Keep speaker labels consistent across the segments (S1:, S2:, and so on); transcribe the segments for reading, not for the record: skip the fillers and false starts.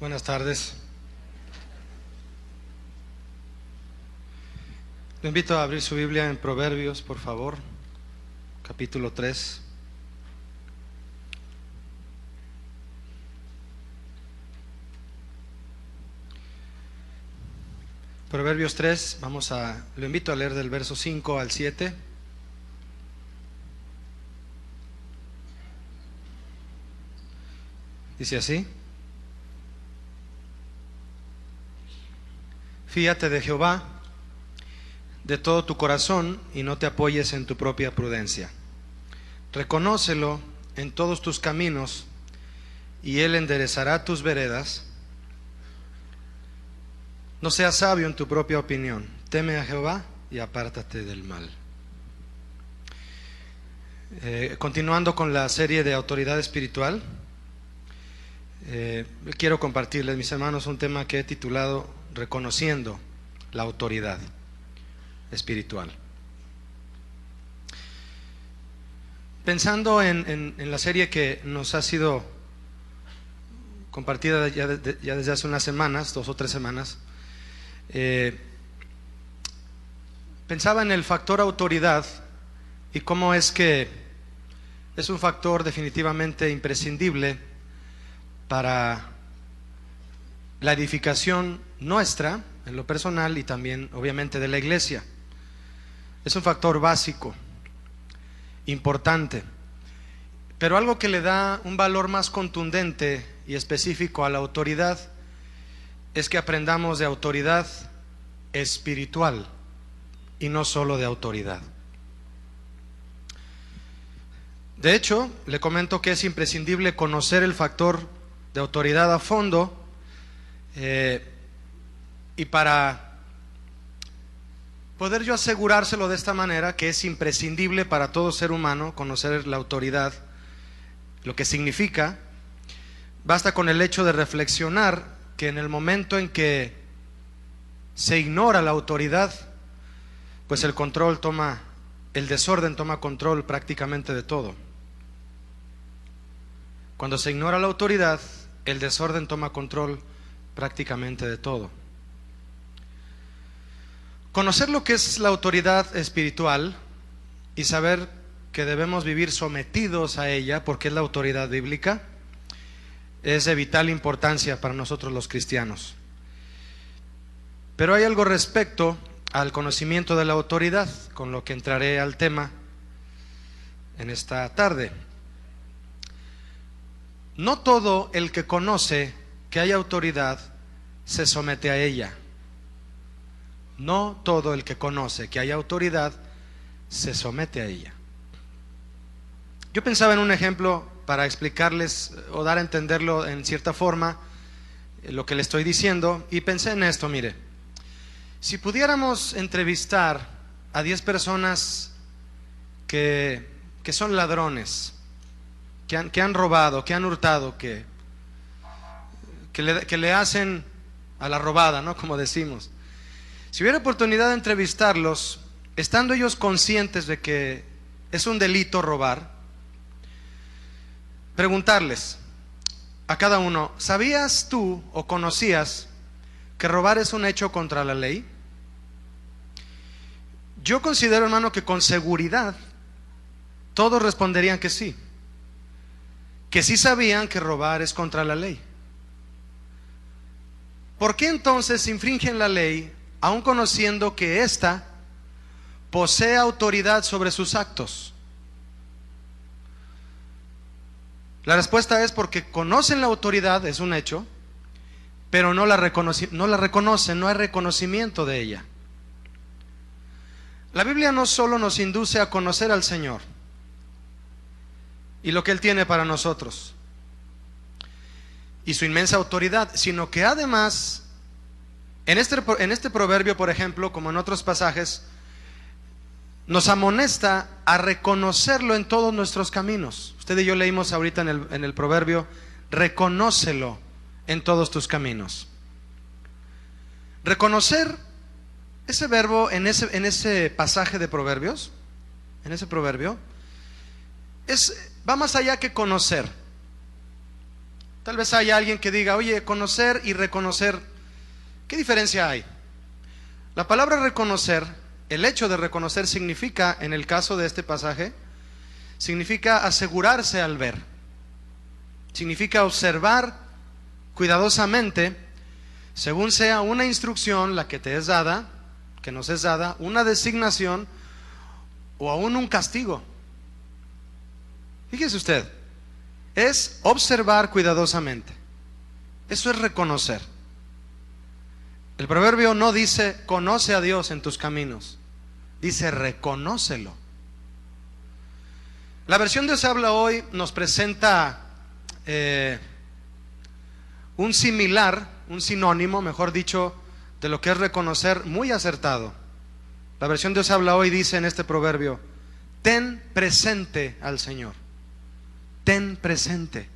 S1: Buenas tardes. Le invito a abrir su Biblia en Proverbios, por favor, capítulo 3. Proverbios 3, lo invito a leer del verso 5 al 7. Dice así: Fíate de Jehová de todo tu corazón y no te apoyes en tu propia prudencia. Reconócelo en todos tus caminos y Él enderezará tus veredas. No seas sabio en tu propia opinión. Teme a Jehová y apártate del mal. Continuando con la serie de autoridad espiritual, quiero compartirles, mis hermanos, un tema que he titulado Reconociendo la autoridad espiritual. Pensando en la serie que nos ha sido compartida ya desde hace unas semanas, 2 o 3 semanas, pensaba en el factor autoridad y cómo es que es un factor definitivamente imprescindible para la edificación nuestra, en lo personal, y también obviamente de la iglesia. Es un factor básico, importante, pero algo que le da un valor más contundente y específico a la autoridad es que aprendamos de autoridad espiritual y no solo de autoridad. De hecho, le comento que es imprescindible conocer el factor de autoridad a fondo, y para poder yo asegurárselo de esta manera, que es imprescindible para todo ser humano conocer la autoridad, lo que significa, basta con el hecho de reflexionar que en el momento en que se ignora la autoridad, pues el desorden toma control prácticamente de todo. Cuando se ignora la autoridad, el desorden toma control prácticamente de todo. Conocer lo que es la autoridad espiritual y saber que debemos vivir sometidos a ella, porque es la autoridad bíblica, es de vital importancia para nosotros los cristianos. Pero hay algo respecto al conocimiento de la autoridad, con lo que entraré al tema en esta tarde. No todo el que conoce que hay autoridad se somete a ella. No todo el que conoce que hay autoridad se somete a ella. Yo pensaba en un ejemplo para explicarles o dar a entenderlo en cierta forma lo que le estoy diciendo, y pensé en esto. Mire, si pudiéramos entrevistar a 10 personas que son ladrones, que han robado, que han hurtado, que le hacen a la robada, ¿no? Como decimos. Si hubiera oportunidad de entrevistarlos, estando ellos conscientes de que es un delito robar, preguntarles a cada uno: ¿sabías tú o conocías que robar es un hecho contra la ley? Yo considero, hermano, que con seguridad todos responderían que sí sabían que robar es contra la ley. ¿Por qué entonces infringen la ley aun conociendo que ésta posee autoridad sobre sus actos? La respuesta es porque conocen la autoridad, es un hecho, pero no la reconocen, no hay reconocimiento de ella. La Biblia no solo nos induce a conocer al Señor y lo que Él tiene para nosotros y su inmensa autoridad, sino que además en este proverbio, por ejemplo, como en otros pasajes, nos amonesta a reconocerlo en todos nuestros caminos. Usted y yo leímos ahorita en el proverbio: reconócelo en todos tus caminos. Reconocer, ese verbo en ese pasaje de proverbios, en ese proverbio, va más allá que conocer. Tal vez haya alguien que diga, oye, conocer y reconocer, ¿qué diferencia hay? La palabra reconocer, el hecho de reconocer significa, en el caso de este pasaje, significa asegurarse al ver. Significa observar cuidadosamente, según sea una instrucción la que te es dada, que nos es dada, una designación o aún un castigo. Fíjese usted, es observar cuidadosamente. Eso es reconocer. El proverbio no dice conoce a Dios en tus caminos, dice reconócelo. La versión de Dios habla hoy nos presenta un similar, un sinónimo, mejor dicho, de lo que es reconocer, muy acertado. La versión de Dios habla hoy dice en este proverbio, ten presente al Señor. Ten presente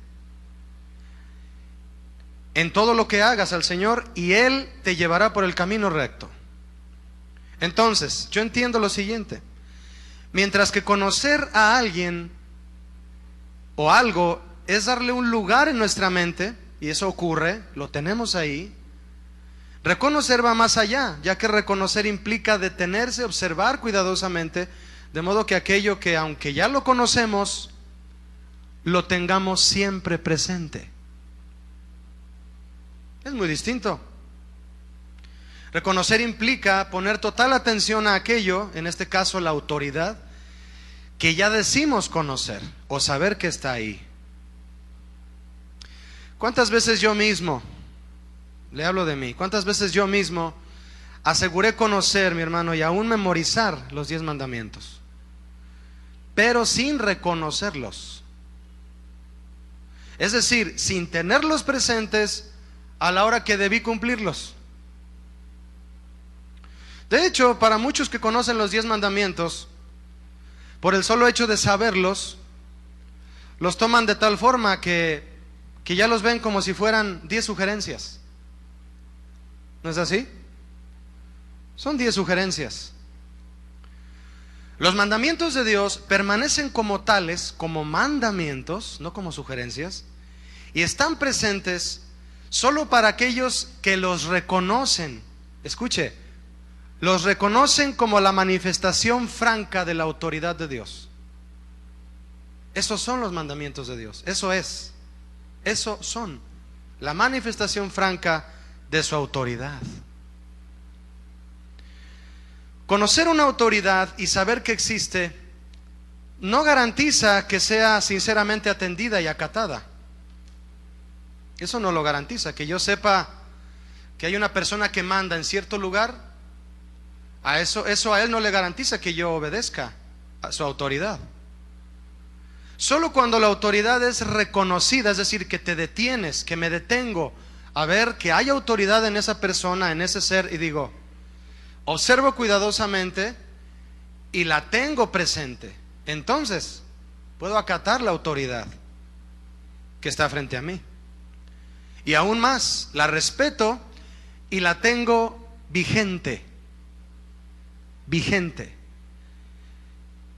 S1: en todo lo que hagas al Señor y Él te llevará por el camino recto. Entonces, yo entiendo lo siguiente. Mientras que conocer a alguien o algo es darle un lugar en nuestra mente, y eso ocurre, lo tenemos ahí, reconocer va más allá, ya que reconocer implica detenerse, observar cuidadosamente, de modo que aquello que aunque ya lo conocemos, lo tengamos siempre presente. Es muy distinto. Reconocer implica poner total atención a aquello, en este caso la autoridad, que ya decimos conocer o saber que está ahí. ¿Cuántas veces yo mismo, le hablo de mí, cuántas veces yo mismo aseguré conocer, mi hermano, y aún memorizar los 10 mandamientos, pero sin reconocerlos? Es decir, sin tenerlos presentes a la hora que debí cumplirlos. De hecho, para muchos que conocen los 10 mandamientos, por el solo hecho de saberlos, los toman de tal forma que ya los ven como si fueran 10 sugerencias. ¿No es así? Son 10 sugerencias. Los mandamientos de Dios permanecen como tales, como mandamientos, no como sugerencias, y están presentes solo para aquellos que los reconocen. Escuche, los reconocen como la manifestación franca de la autoridad de Dios. Esos son los mandamientos de Dios. Eso son la manifestación franca de su autoridad. Conocer una autoridad y saber que existe no garantiza que sea sinceramente atendida y acatada. Eso no lo garantiza. Que yo sepa que hay una persona que manda en cierto lugar, eso a él no le garantiza que yo obedezca a su autoridad. Solo cuando la autoridad es reconocida, es decir, que te detienes, que me detengo a ver que hay autoridad en esa persona, en ese ser, y digo, observo cuidadosamente y la tengo presente, entonces puedo acatar la autoridad que está frente a mí. Y aún más, la respeto y la tengo vigente.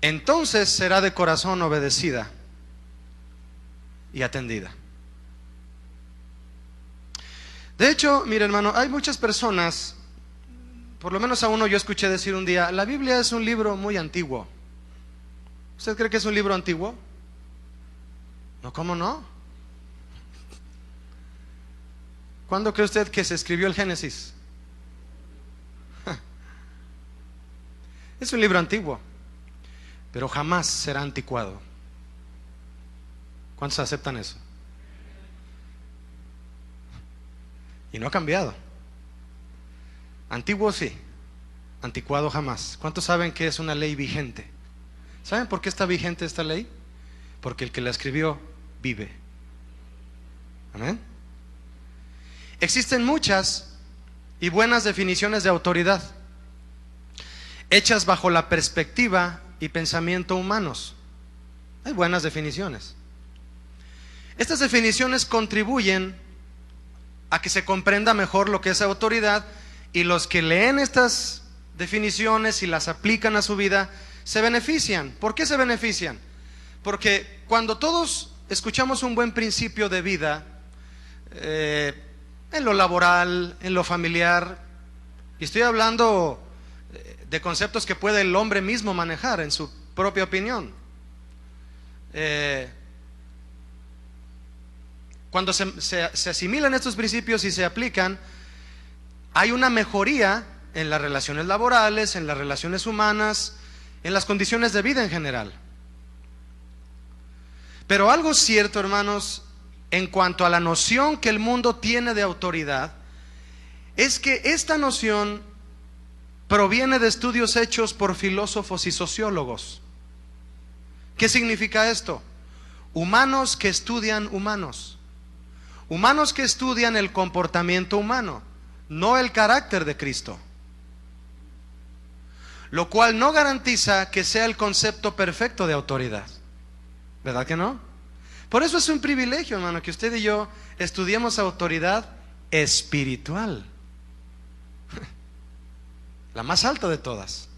S1: Entonces será de corazón obedecida y atendida. De hecho, mire hermano, hay muchas personas, por lo menos a uno yo escuché decir un día, la Biblia es un libro muy antiguo. ¿Usted cree que es un libro antiguo? No, ¿cómo no? ¿Cuándo cree usted que se escribió el Génesis? Es un libro antiguo, pero jamás será anticuado. ¿Cuántos aceptan eso? Y no ha cambiado. Antiguo sí, anticuado jamás. ¿Cuántos saben que es una ley vigente? ¿Saben por qué está vigente esta ley? Porque el que la escribió vive. Amén. Existen muchas y buenas definiciones de autoridad, hechas bajo la perspectiva y pensamiento humanos. Hay buenas definiciones. Estas definiciones contribuyen a que se comprenda mejor lo que es autoridad, y los que leen estas definiciones y las aplican a su vida se benefician. ¿Por qué se benefician? Porque cuando todos escuchamos un buen principio de vida, en lo laboral, en lo familiar. Y estoy hablando de conceptos que puede el hombre mismo manejar en su propia opinión. Cuando se asimilan estos principios y se aplican, hay una mejoría en las relaciones laborales, en las relaciones humanas, en las condiciones de vida en general. Pero algo cierto, hermanos, en cuanto a la noción que el mundo tiene de autoridad, es que esta noción proviene de estudios hechos por filósofos y sociólogos. ¿Qué significa esto? Humanos que estudian humanos. Humanos que estudian el comportamiento humano, no el carácter de Cristo. Lo cual no garantiza que sea el concepto perfecto de autoridad. ¿Verdad que no? Por eso es un privilegio, hermano, que usted y yo estudiemos autoridad espiritual. La más alta de todas.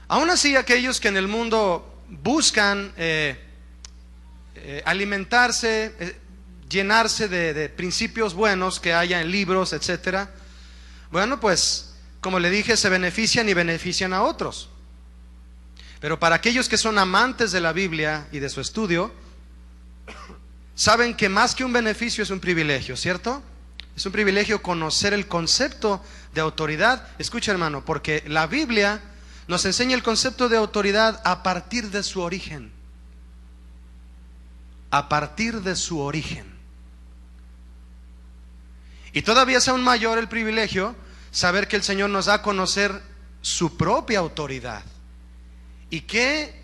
S1: Aún así, aquellos que en el mundo buscan alimentarse, llenarse de principios buenos que haya en libros, etcétera, bueno, pues, como le dije, se benefician y benefician a otros. Pero para aquellos que son amantes de la Biblia y de su estudio, saben que más que un beneficio es un privilegio, ¿cierto? Es un privilegio conocer el concepto de autoridad. Escucha, hermano, porque la Biblia nos enseña el concepto de autoridad a partir de su origen. A partir de su origen. Y todavía es aún mayor el privilegio saber que el Señor nos da a conocer su propia autoridad. ¿Y qué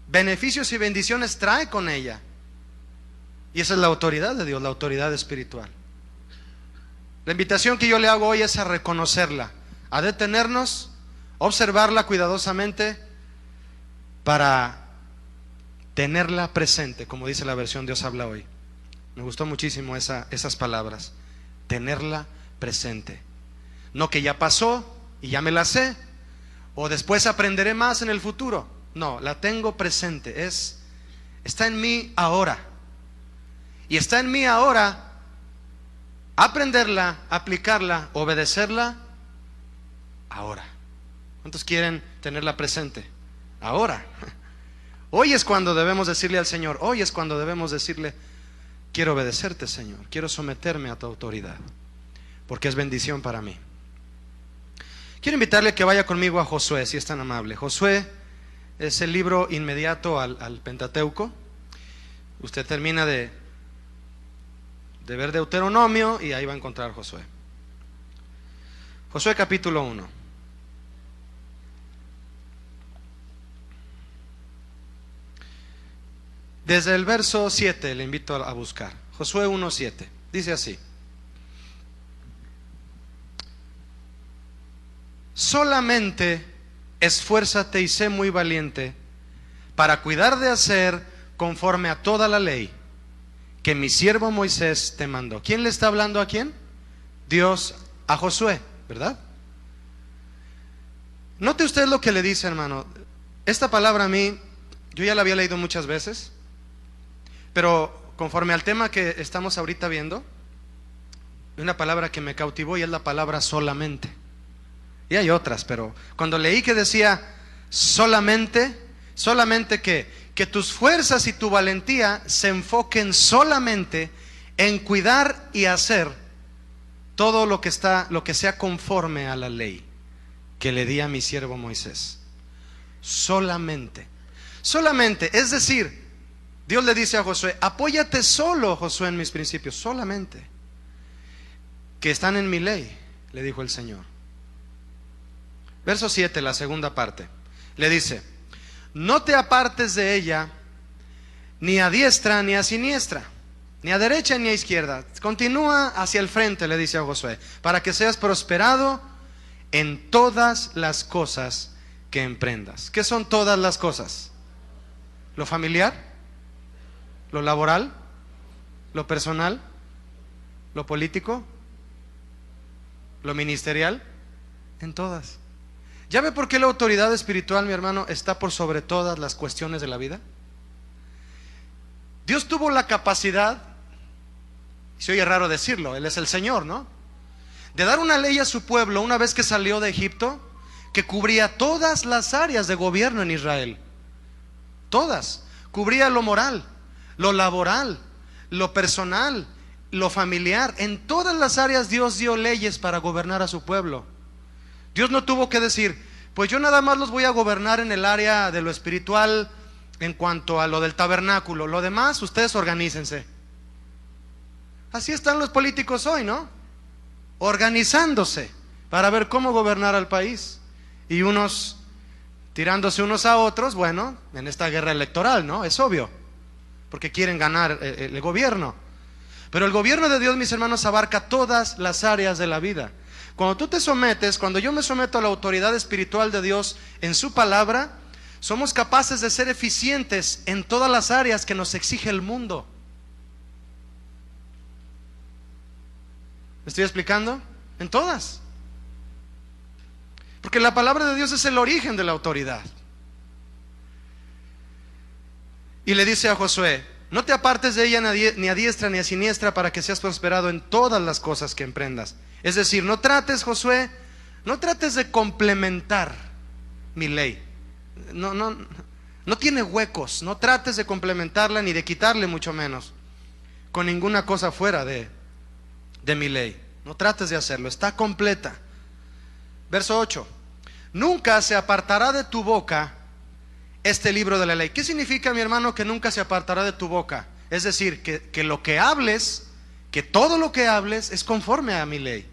S1: beneficios y bendiciones trae con ella? Y esa es la autoridad de Dios, la autoridad espiritual. La invitación que yo le hago hoy es a reconocerla, a detenernos, observarla cuidadosamente para tenerla presente, como dice la versión Dios habla hoy. Me gustó muchísimo esas palabras, tenerla presente. No que ya pasó y ya me la sé, o después aprenderé más en el futuro. No, la tengo presente, está en mí ahora. Y está en mí ahora aprenderla, aplicarla, obedecerla ahora. ¿Cuántos quieren tenerla presente? Ahora. Hoy es cuando debemos decirle al Señor, hoy es cuando debemos decirle, quiero obedecerte, Señor, quiero someterme a tu autoridad, porque es bendición para mí. Quiero invitarle a que vaya conmigo a Josué, si es tan amable. Josué es el libro inmediato al Pentateuco. Usted termina de ver Deuteronomio y ahí va a encontrar Josué. Josué capítulo 1. Desde el verso 7 le invito a buscar. Josué 1:7. Dice así: solamente esfuérzate y sé muy valiente para cuidar de hacer conforme a toda la ley que mi siervo Moisés te mandó. ¿Quién le está hablando a quién? Dios a Josué, ¿verdad? Note usted lo que le dice, hermano. Esta palabra a mí, yo ya la había leído muchas veces, pero conforme al tema que estamos ahorita viendo, una palabra que me cautivó y es la palabra solamente. Y hay otras, pero cuando leí que decía solamente que tus fuerzas y tu valentía se enfoquen solamente en cuidar y hacer todo lo que sea conforme a la ley que le di a mi siervo Moisés. Solamente, es decir, Dios le dice a Josué, apóyate solo, Josué, en mis principios, solamente, que están en mi ley, le dijo el Señor. Verso 7, la segunda parte, le dice: no te apartes de ella, ni a diestra ni a siniestra, ni a derecha ni a izquierda. Continúa hacia el frente, le dice a Josué, para que seas prosperado en todas las cosas que emprendas. ¿Qué son todas las cosas? ¿Lo familiar? ¿Lo laboral? ¿Lo personal? ¿Lo político? ¿Lo ministerial? En todas. ¿Ya ve por qué la autoridad espiritual, mi hermano, está por sobre todas las cuestiones de la vida? Dios tuvo la capacidad Se oye raro decirlo, Él es el Señor, ¿no? De dar una ley a su pueblo una vez que salió de Egipto, que cubría todas las áreas de gobierno en Israel. Todas. Cubría lo moral, lo laboral, lo personal, lo familiar. En todas las áreas Dios dio leyes para gobernar a su pueblo. Dios no tuvo que decir, pues yo nada más los voy a gobernar en el área de lo espiritual en cuanto a lo del tabernáculo. Lo demás, ustedes organícense. Así están los políticos hoy, ¿no? Organizándose para ver cómo gobernar al país. Y unos tirándose unos a otros, bueno, en esta guerra electoral, ¿no? Es obvio, porque quieren ganar el gobierno. Pero el gobierno de Dios, mis hermanos, abarca todas las áreas de la vida. Cuando tú te sometes, cuando yo me someto a la autoridad espiritual de Dios en su palabra, somos capaces de ser eficientes en todas las áreas que nos exige el mundo. ¿Me estoy explicando? En todas. Porque la palabra de Dios es el origen de la autoridad. Y le dice a Josué, no te apartes de ella ni a diestra ni a siniestra para que seas prosperado en todas las cosas que emprendas. Es decir, no trates, Josué, no trates de complementar mi ley. No tiene huecos. No trates de complementarla ni de quitarle, mucho menos con ninguna cosa fuera de mi ley. No trates de hacerlo, está completa. Verso 8. Nunca se apartará de tu boca este libro de la ley. ¿Qué significa, mi hermano, que nunca se apartará de tu boca? Es decir, que lo que hables, que todo lo que hables es conforme a mi ley.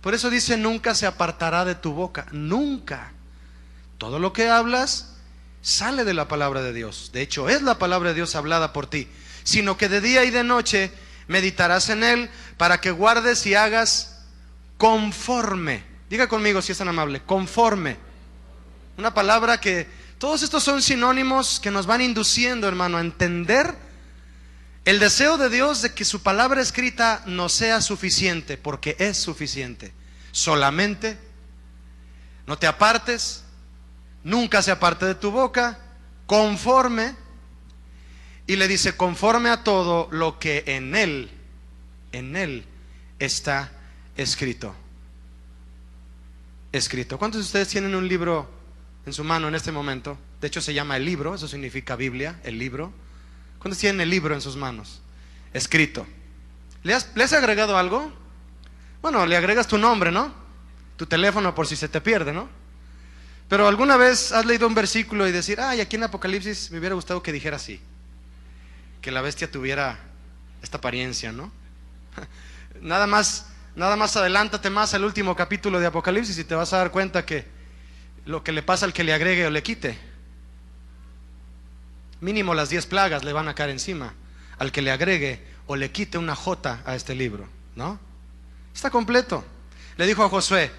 S1: Por eso dice, nunca se apartará de tu boca. Nunca. Todo lo que hablas sale de la palabra de Dios. De hecho, es la palabra de Dios hablada por ti. Sino que de día y de noche meditarás en él para que guardes y hagas conforme. Diga conmigo si es tan amable, conforme. Una palabra que todos estos son sinónimos que nos van induciendo, hermano, a entender el deseo de Dios de que su palabra escrita no sea suficiente, porque es suficiente. Solamente no te apartes, nunca se aparte de tu boca, conforme. Y le dice, conforme a todo lo que en él está escrito. Escrito. ¿Cuántos de ustedes tienen un libro en su mano en este momento? De hecho se llama el libro, eso significa Biblia, el libro. ¿Cuántos tienen el libro en sus manos? Escrito. ¿Le has agregado algo? Bueno, le agregas tu nombre, ¿no? Tu teléfono por si se te pierde, ¿no? Pero alguna vez has leído un versículo y decir, ay, aquí en Apocalipsis me hubiera gustado que dijera así, que la bestia tuviera esta apariencia, ¿no? Nada más adelántate más al último capítulo de Apocalipsis y te vas a dar cuenta que lo que le pasa al que le agregue o le quite, mínimo las 10 plagas le van a caer encima al que le agregue o le quite una jota a este libro, ¿no? Está completo. Le dijo a Josué,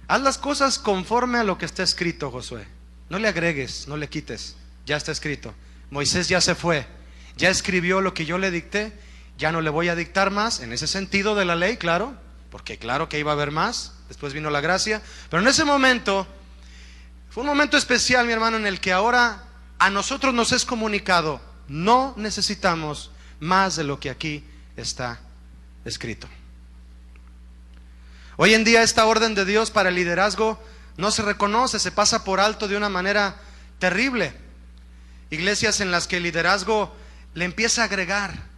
S1: haz las cosas conforme a lo que está escrito, Josué. No le agregues, no le quites, ya está escrito. Moisés ya se fue, ya escribió lo que yo le dicté, ya no le voy a dictar más, en ese sentido de la ley, claro, porque claro que iba a haber más, después vino la gracia, pero en ese momento, fue un momento especial, mi hermano, en el que ahora a nosotros nos es comunicado, no necesitamos más de lo que aquí está escrito. Hoy en día esta orden de Dios para el liderazgo no se reconoce, se pasa por alto de una manera terrible. Iglesias en las que el liderazgo le empieza a agregar,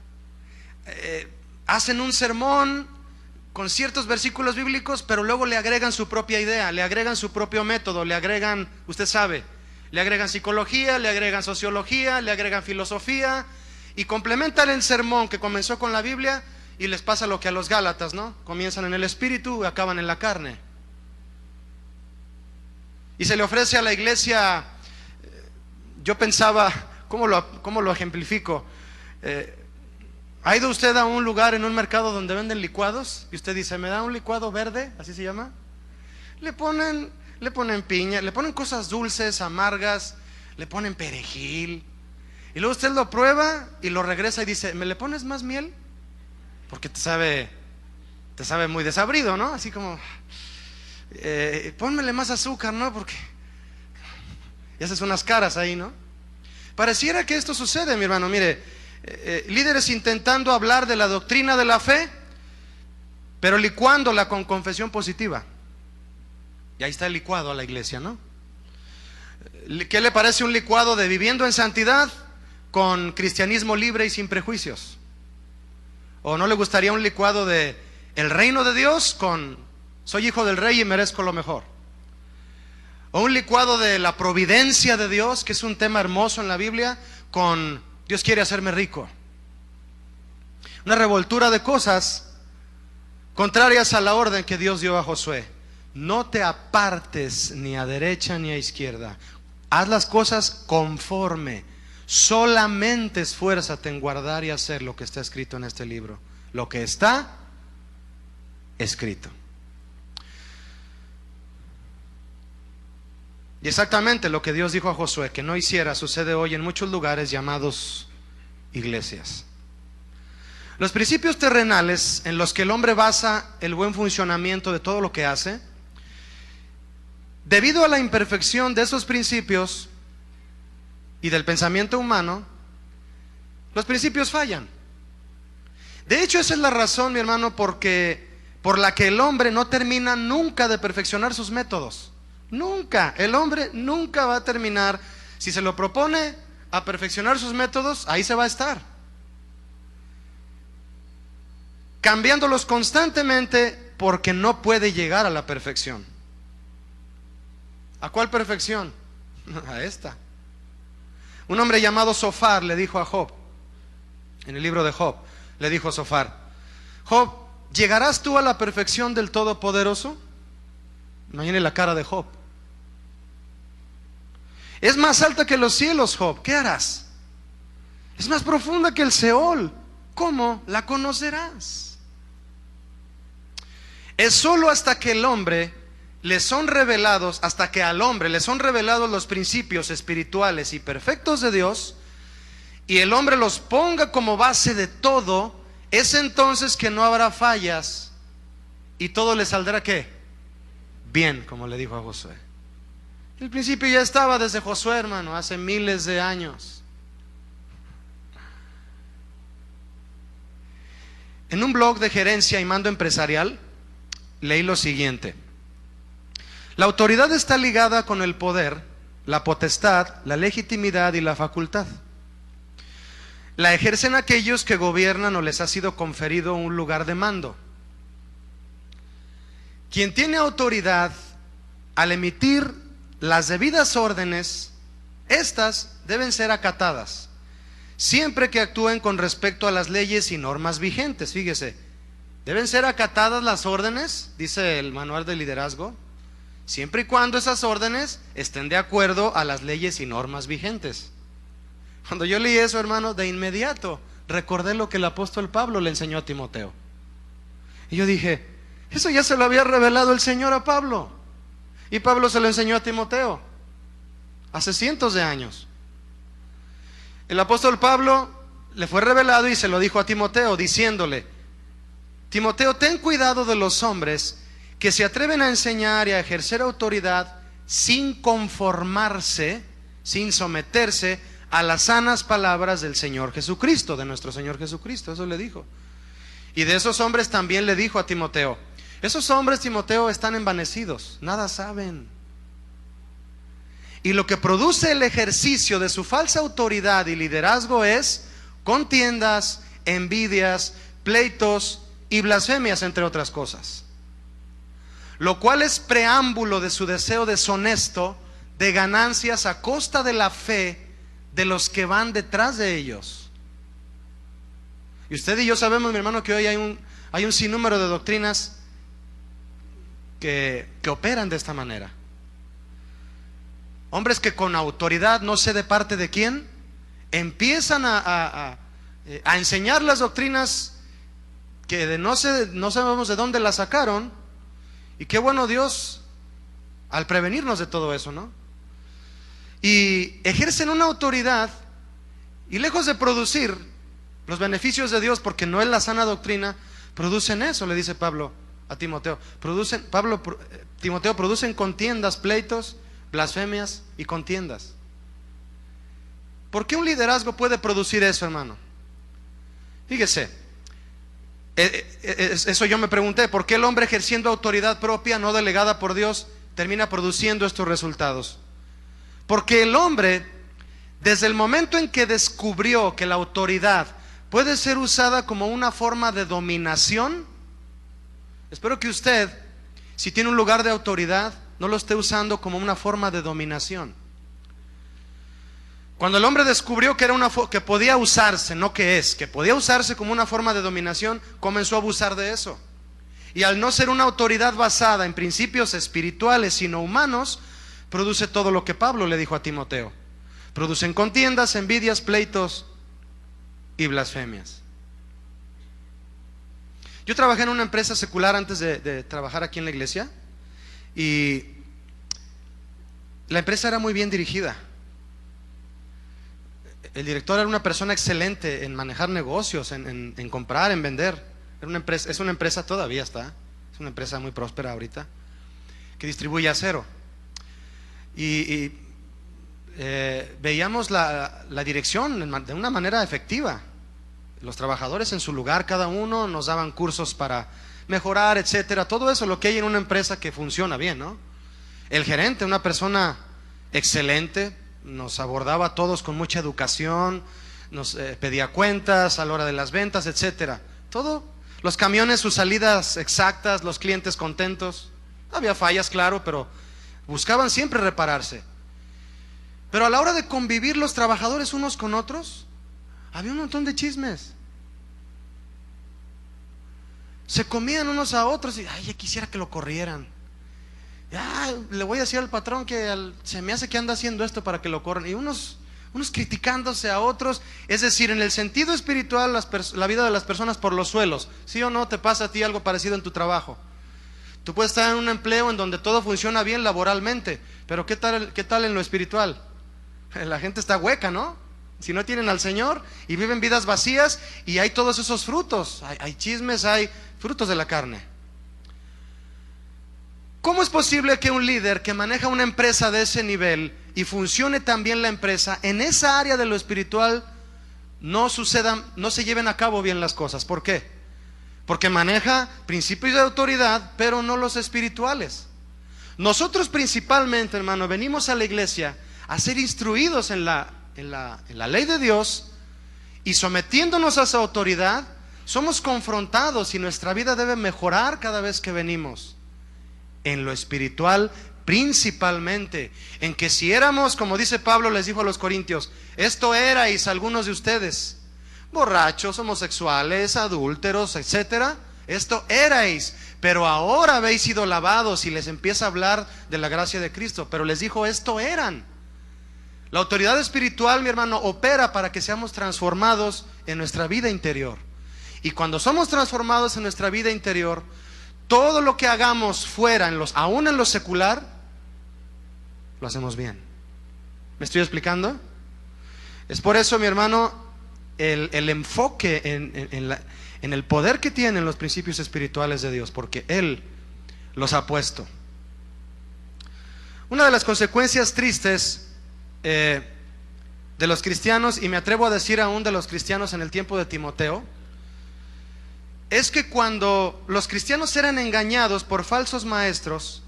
S1: hacen un sermón con ciertos versículos bíblicos, pero luego le agregan su propia idea, le agregan su propio método, le agregan, usted sabe, le agregan psicología, le agregan sociología, le agregan filosofía y complementan el sermón que comenzó con la Biblia y les pasa lo que a los Gálatas, ¿no? Comienzan en el espíritu y acaban en la carne. Y se le ofrece a la iglesia, yo pensaba, ¿cómo lo ejemplifico? ¿Ha ido usted a un lugar en un mercado donde venden licuados? Y usted dice, ¿me da un licuado verde? ¿Así se llama? Le ponen piña, le ponen cosas dulces, amargas, le ponen perejil. Y luego usted lo prueba y lo regresa y dice, ¿me le pones más miel? Porque te sabe muy desabrido, ¿no? Así como, pónmele más azúcar, ¿no? Porque y haces unas caras ahí, ¿no? Pareciera que esto sucede, mi hermano. Mire, líderes intentando hablar de la doctrina de la fe, pero licuándola con confesión positiva. Y ahí está el licuado a la iglesia, ¿no? ¿Qué le parece un licuado de viviendo en santidad con cristianismo libre y sin prejuicios? ¿O no le gustaría un licuado de el reino de Dios con soy hijo del rey y merezco lo mejor? ¿O un licuado de la providencia de Dios, que es un tema hermoso en la Biblia, con Dios quiere hacerme rico? Una revoltura de cosas contrarias a la orden que Dios dio a Josué. No te apartes ni a derecha ni a izquierda. Haz las cosas conforme. Solamente esfuérzate en guardar y hacer lo que está escrito en este libro. Lo que está escrito. Y exactamente lo que Dios dijo a Josué que no hiciera sucede hoy en muchos lugares llamados iglesias. Los principios terrenales en los que el hombre basa el buen funcionamiento de todo lo que hace, debido a la imperfección de esos principios y del pensamiento humano, los principios fallan. De hecho, esa es la razón, mi hermano, por la que el hombre no termina nunca de perfeccionar sus métodos. Nunca, el hombre nunca va a terminar. Si se lo propone a perfeccionar sus métodos, ahí se va a estar, cambiándolos constantemente, porque no puede llegar a la perfección. ¿A cuál perfección? A esta. Un hombre llamado Sofar le dijo a Job, en el libro de Job, le dijo a Sofar: Job, ¿llegarás tú a la perfección del Todopoderoso? Imagine la cara de Job. Es más alta que los cielos, Job, ¿qué harás? Es más profunda que el Seol, ¿cómo la conocerás? Es solo hasta que el hombre le son revelados, hasta que al hombre le son revelados los principios espirituales y perfectos de Dios, y el hombre los ponga como base de todo, es entonces que no habrá fallas y todo le saldrá ¿qué? Bien, como le dijo a Josué. El principio ya estaba desde Josué, hermano, hace miles de años. En un blog de gerencia y mando empresarial leí lo siguiente: la autoridad está ligada con el poder, la potestad, la legitimidad y la facultad. La ejercen aquellos que gobiernan o les ha sido conferido un lugar de mando. Quien tiene autoridad, al emitir las debidas órdenes, estas deben ser acatadas, siempre que actúen con respecto a las leyes y normas vigentes. Fíjese, deben ser acatadas las órdenes, dice el manual de liderazgo, siempre y cuando esas órdenes estén de acuerdo a las leyes y normas vigentes. Cuando yo leí eso, hermano, de inmediato recordé lo que el apóstol Pablo le enseñó a Timoteo. Y yo dije, eso ya se lo había revelado el Señor a Pablo, y Pablo se lo enseñó a Timoteo hace cientos de años. El apóstol Pablo le fue revelado y se lo dijo a Timoteo, diciéndole: Timoteo, ten cuidado de los hombres que se atreven a enseñar y a ejercer autoridad sin conformarse, sin someterse a las sanas palabras del Señor Jesucristo, de nuestro Señor Jesucristo. Eso le dijo. Y de esos hombres también le dijo a Timoteo: esos hombres, Timoteo, están envanecidos, nada saben. Y lo que produce el ejercicio de su falsa autoridad y liderazgo es contiendas, envidias, pleitos y blasfemias, entre otras cosas. Lo cual es preámbulo de su deseo deshonesto de ganancias a costa de la fe de los que van detrás de ellos. Y usted y yo sabemos, mi hermano, que hoy hay un sinnúmero de doctrinas que operan de esta manera. Hombres que con autoridad, no sé de parte de quién, empiezan a enseñar las doctrinas que no sabemos de dónde las sacaron. Y qué bueno Dios al prevenirnos de todo eso, ¿no? Y ejercen una autoridad, y lejos de producir los beneficios de Dios, porque no es la sana doctrina, producen eso, le dice Pablo a Timoteo. Timoteo, producen contiendas, pleitos, blasfemias y contiendas. ¿Por qué un liderazgo puede producir eso, hermano? Fíjese, eso yo me pregunté, ¿por qué el hombre ejerciendo autoridad propia, no delegada por Dios, termina produciendo estos resultados? Porque el hombre, desde el momento en que descubrió que la autoridad puede ser usada como una forma de dominación, espero que usted, si tiene un lugar de autoridad, no lo esté usando como una forma de dominación. Cuando el hombre descubrió que que podía usarse, no que podía usarse como una forma de dominación, comenzó a abusar de eso. Y al no ser una autoridad basada en principios espirituales, sino humanos, produce todo lo que Pablo le dijo a Timoteo. Producen contiendas, envidias, pleitos y blasfemias. Yo trabajé en una empresa secular antes de trabajar aquí en la iglesia, y la empresa era muy bien dirigida. El director era una persona excelente en manejar negocios, en comprar, en vender. Era una empresa, es una empresa, todavía está, es una empresa muy próspera ahorita, que distribuye acero. Veíamos la dirección de una manera efectiva. Los trabajadores en su lugar, cada uno, nos daban cursos para mejorar, etcétera. Todo eso, lo que hay en una empresa que funciona bien, ¿no? El gerente, una persona excelente, nos abordaba a todos con mucha educación, nos pedía cuentas a la hora de las ventas, etcétera. Todo, los camiones, sus salidas exactas, los clientes contentos. Había fallas, claro, pero buscaban siempre repararse. Pero a la hora de convivir los trabajadores unos con otros, había un montón de chismes. Se comían unos a otros y, ay, ya quisiera que lo corrieran. Ya, le voy a decir al patrón que se me hace que anda haciendo esto para que lo corran. Y unos criticándose a otros. Es decir, en el sentido espiritual, la vida de las personas por los suelos. ¿Sí o no te pasa a ti algo parecido en tu trabajo? Tú puedes estar en un empleo en donde todo funciona bien laboralmente, pero ¿qué tal en lo espiritual? La gente está hueca, ¿no? Si no tienen al Señor y viven vidas vacías, y hay todos esos frutos, hay chismes, hay frutos de la carne. ¿Cómo es posible que un líder que maneja una empresa de ese nivel y funcione tan bien la empresa, en esa área de lo espiritual no se lleven a cabo bien las cosas? ¿Por qué? Porque maneja principios de autoridad, pero no los espirituales. Nosotros principalmente, hermano, venimos a la iglesia a ser instruidos en la ley de Dios, y sometiéndonos a esa autoridad, somos confrontados y nuestra vida debe mejorar cada vez que venimos. En lo espiritual principalmente, en que si éramos, como dice Pablo, les dijo a los corintios, esto erais algunos de ustedes, borrachos, homosexuales, adúlteros, etcétera, esto erais, pero ahora habéis sido lavados, y les empieza a hablar de la gracia de Cristo, pero les dijo, esto eran. La autoridad espiritual, mi hermano, opera para que seamos transformados en nuestra vida interior. Y cuando somos transformados en nuestra vida interior, todo lo que hagamos fuera, aún en lo secular, lo hacemos bien. ¿Me estoy explicando? Es por eso, mi hermano, el enfoque en el poder que tienen los principios espirituales de Dios, porque Él los ha puesto. Una de las consecuencias tristes de los cristianos, y me atrevo a decir aún de los cristianos en el tiempo de Timoteo, es que cuando los cristianos eran engañados por falsos maestros,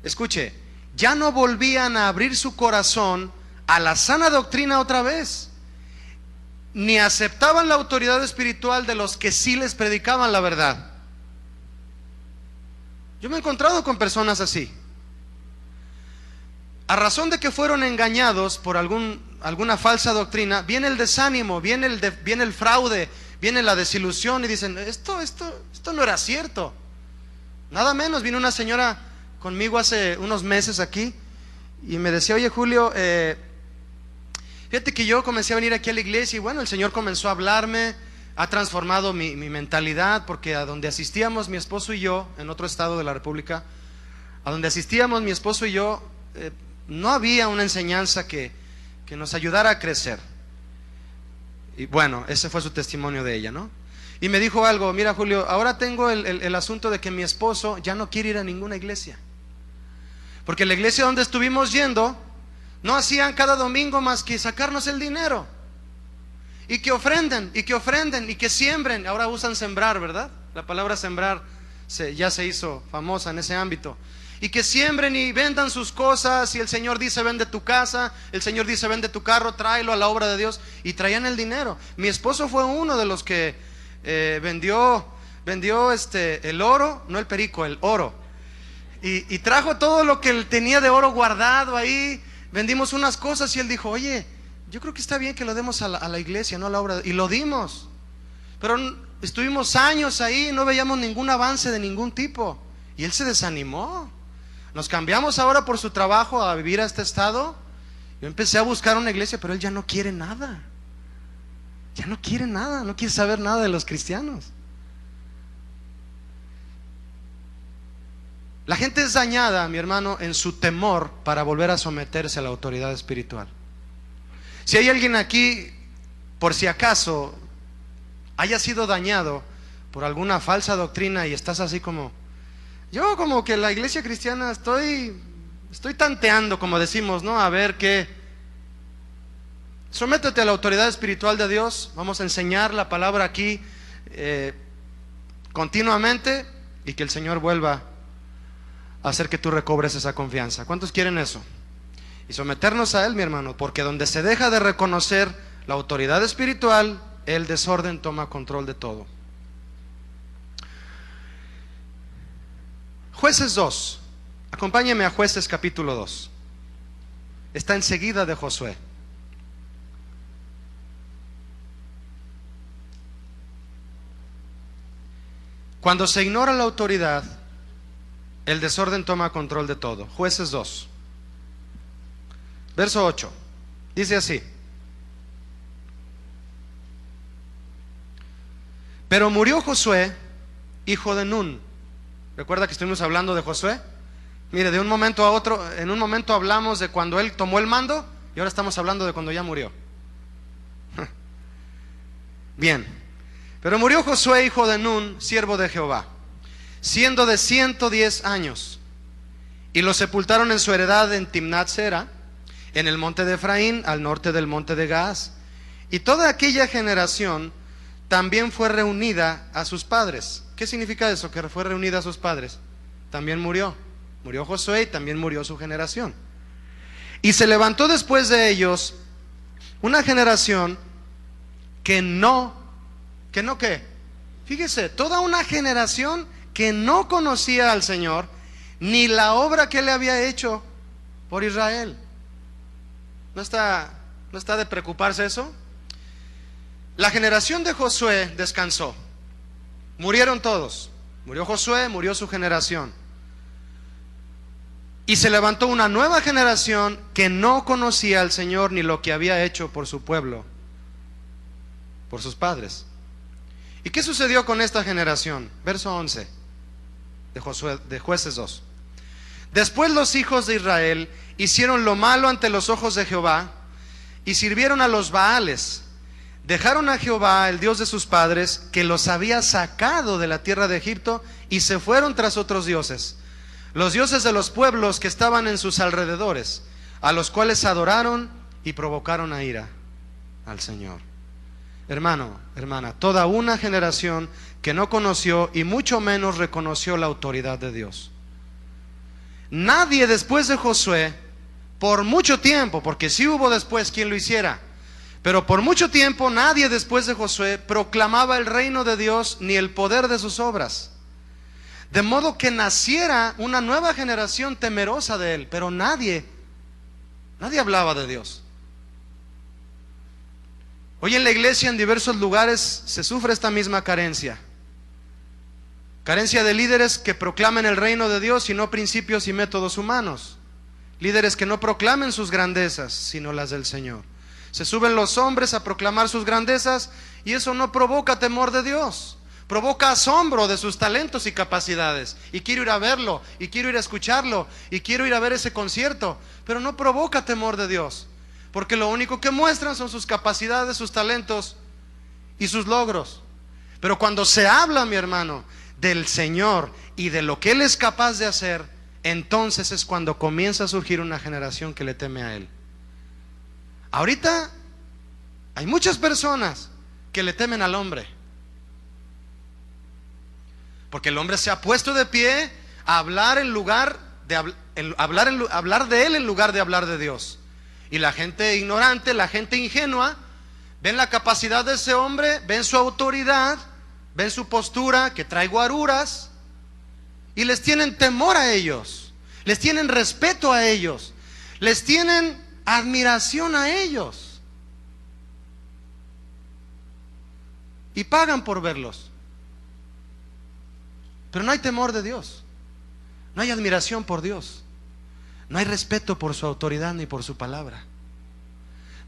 S1: escuche, ya no volvían a abrir su corazón a la sana doctrina otra vez, ni aceptaban la autoridad espiritual de los que sí les predicaban la verdad. Yo me he encontrado con personas así. A razón de que fueron engañados por alguna falsa doctrina, viene el desánimo, viene el fraude, viene la desilusión, y dicen, esto no era cierto. Nada menos, vino una señora conmigo hace unos meses aquí y me decía, oye Julio, fíjate que yo comencé a venir aquí a la iglesia, y bueno, el Señor comenzó a hablarme, ha transformado mi mentalidad, porque a donde asistíamos mi esposo y yo, en otro estado de la República, a donde asistíamos mi esposo y yo, no había una enseñanza que nos ayudara a crecer. Y bueno, ese fue su testimonio de ella, ¿no? Y me dijo algo, mira Julio, ahora tengo el asunto de que mi esposo ya no quiere ir a ninguna iglesia, porque la iglesia donde estuvimos yendo no hacían cada domingo más que sacarnos el dinero. y que ofrenden, y que ofrenden, y que siembren. Ahora usan sembrar, ¿verdad? La palabra sembrar ya se hizo famosa en ese ámbito. Y que siembren y vendan sus cosas, y el Señor dice vende tu casa, el Señor dice vende tu carro, tráelo a la obra de Dios, y traían el dinero. Mi esposo fue uno de los que vendió el oro, no el perico, el oro, y trajo todo lo que él tenía de oro guardado ahí. Vendimos unas cosas y él dijo, oye, yo creo que está bien que lo demos a la iglesia, no a la obra, y lo dimos. Pero estuvimos años ahí, no veíamos ningún avance de ningún tipo, y él se desanimó. Nos cambiamos ahora por su trabajo a vivir a este estado. Yo empecé a buscar una iglesia, pero él ya no quiere nada. Ya no quiere nada, no quiere saber nada de los cristianos. La gente es dañada, mi hermano, en su temor para volver a someterse a la autoridad espiritual. Si hay alguien aquí, por si acaso haya sido dañado por alguna falsa doctrina y estás así como... Yo como que la iglesia cristiana estoy tanteando, como decimos, ¿no? A ver qué. Sométete a la autoridad espiritual de Dios. Vamos a enseñar la palabra aquí continuamente, y que el Señor vuelva a hacer que tú recobres esa confianza. ¿Cuántos quieren eso? Y someternos a Él, mi hermano, porque donde se deja de reconocer la autoridad espiritual, el desorden toma control de todo. Jueces 2, acompáñeme a Jueces capítulo 2. Está enseguida de Josué. Cuando se ignora la autoridad, el desorden toma control de todo. Jueces 2, verso 8, dice así: pero murió Josué, hijo de Nun. ¿Recuerda que estuvimos hablando de Josué? Mire, de un momento a otro, en un momento hablamos de cuando él tomó el mando, y ahora estamos hablando de cuando ya murió. Bien, pero murió Josué, hijo de Nun, siervo de Jehová, siendo de 110 años, y lo sepultaron en su heredad en Timnat Sera, en el monte de Efraín, al norte del monte de Gaas. Y toda aquella generación también fue reunida a sus padres. ¿Qué significa eso? Que fue reunida a sus padres. También murió Josué, y también murió su generación. Y se levantó después de ellos una generación que ¿qué? Fíjese, toda una generación que no conocía al Señor, ni la obra que Él le había hecho por Israel. ¿No está de preocuparse eso? La generación de Josué descansó. Murieron todos. Murió Josué, murió su generación. Y se levantó una nueva generación que no conocía al Señor ni lo que había hecho por su pueblo, por sus padres. ¿Y qué sucedió con esta generación? Verso 11 de Jueces 2. Después los hijos de Israel hicieron lo malo ante los ojos de Jehová y sirvieron a los Baales. Dejaron a Jehová, el Dios de sus padres, que los había sacado de la tierra de Egipto, y se fueron tras otros dioses, los dioses de los pueblos que estaban en sus alrededores, a los cuales adoraron y provocaron a ira al Señor. Hermano, hermana, toda una generación que no conoció y mucho menos reconoció la autoridad de Dios. Nadie después de Josué, por mucho tiempo, porque sí hubo después quien lo hiciera, pero por mucho tiempo nadie después de Josué proclamaba el reino de Dios ni el poder de sus obras. De modo que naciera una nueva generación temerosa de Él, pero nadie hablaba de Dios. Hoy en la iglesia, en diversos lugares, se sufre esta misma carencia. Carencia de líderes que proclamen el reino de Dios y no principios y métodos humanos. Líderes que no proclamen sus grandezas, sino las del Señor. Se suben los hombres a proclamar sus grandezas, y eso no provoca temor de Dios. Provoca asombro de sus talentos y capacidades. Y quiero ir a verlo, y quiero ir a escucharlo, y quiero ir a ver ese concierto. Pero no provoca temor de Dios, porque lo único que muestran son sus capacidades, sus talentos y sus logros. Pero cuando se habla, mi hermano, del Señor y de lo que Él es capaz de hacer, entonces es cuando comienza a surgir una generación que le teme a Él. Ahorita Hay muchas personas que le temen al hombre, porque el hombre se ha puesto de pie a hablar en lugar de hablar de él en lugar de hablar de Dios. Y la gente ignorante, la gente ingenua, ven la capacidad de ese hombre, ven su autoridad, ven su postura, que trae guaruras, y les tienen temor a ellos, les tienen respeto a ellos, les tienen admiración a ellos, y pagan por verlos. Pero no hay temor de Dios, no hay admiración por Dios, no hay respeto por su autoridad ni por su palabra,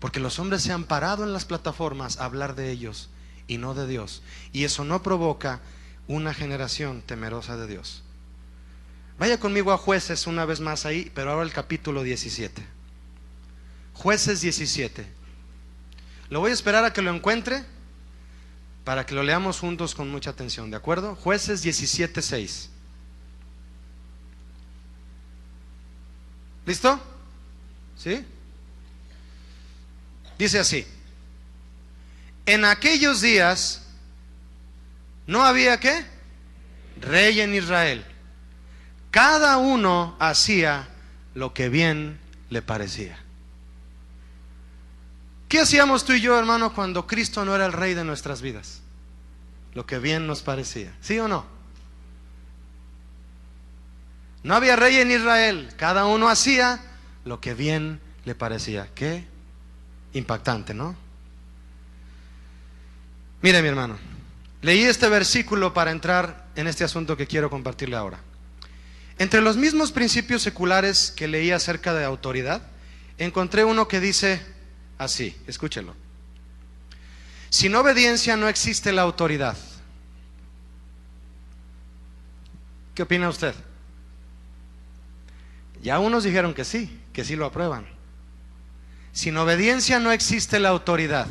S1: porque los hombres se han parado en las plataformas a hablar de ellos y no de Dios, y eso no provoca una generación temerosa de Dios. Vaya conmigo a Jueces una vez más ahí, pero ahora el capítulo 17. Jueces 17. Lo voy a esperar a que lo encuentre para que lo leamos juntos con mucha atención, ¿de acuerdo? Jueces 17, 6. ¿Listo? ¿Sí? Dice así: en aquellos días no había ¿qué? Rey en Israel. Cada uno hacía lo que bien le parecía. ¿Qué hacíamos tú y yo, hermano, cuando Cristo no era el rey de nuestras vidas? Lo que bien nos parecía, ¿sí o no? No había rey en Israel, cada uno hacía lo que bien le parecía. Qué impactante, ¿no? Mire, mi hermano, leí este versículo para entrar en este asunto que quiero compartirle ahora. Entre los mismos principios seculares que leí acerca de autoridad, encontré uno que dice así, escúchelo: sin obediencia no existe la autoridad. ¿Qué opina usted? Ya unos dijeron que sí lo aprueban. Sin obediencia no existe la autoridad.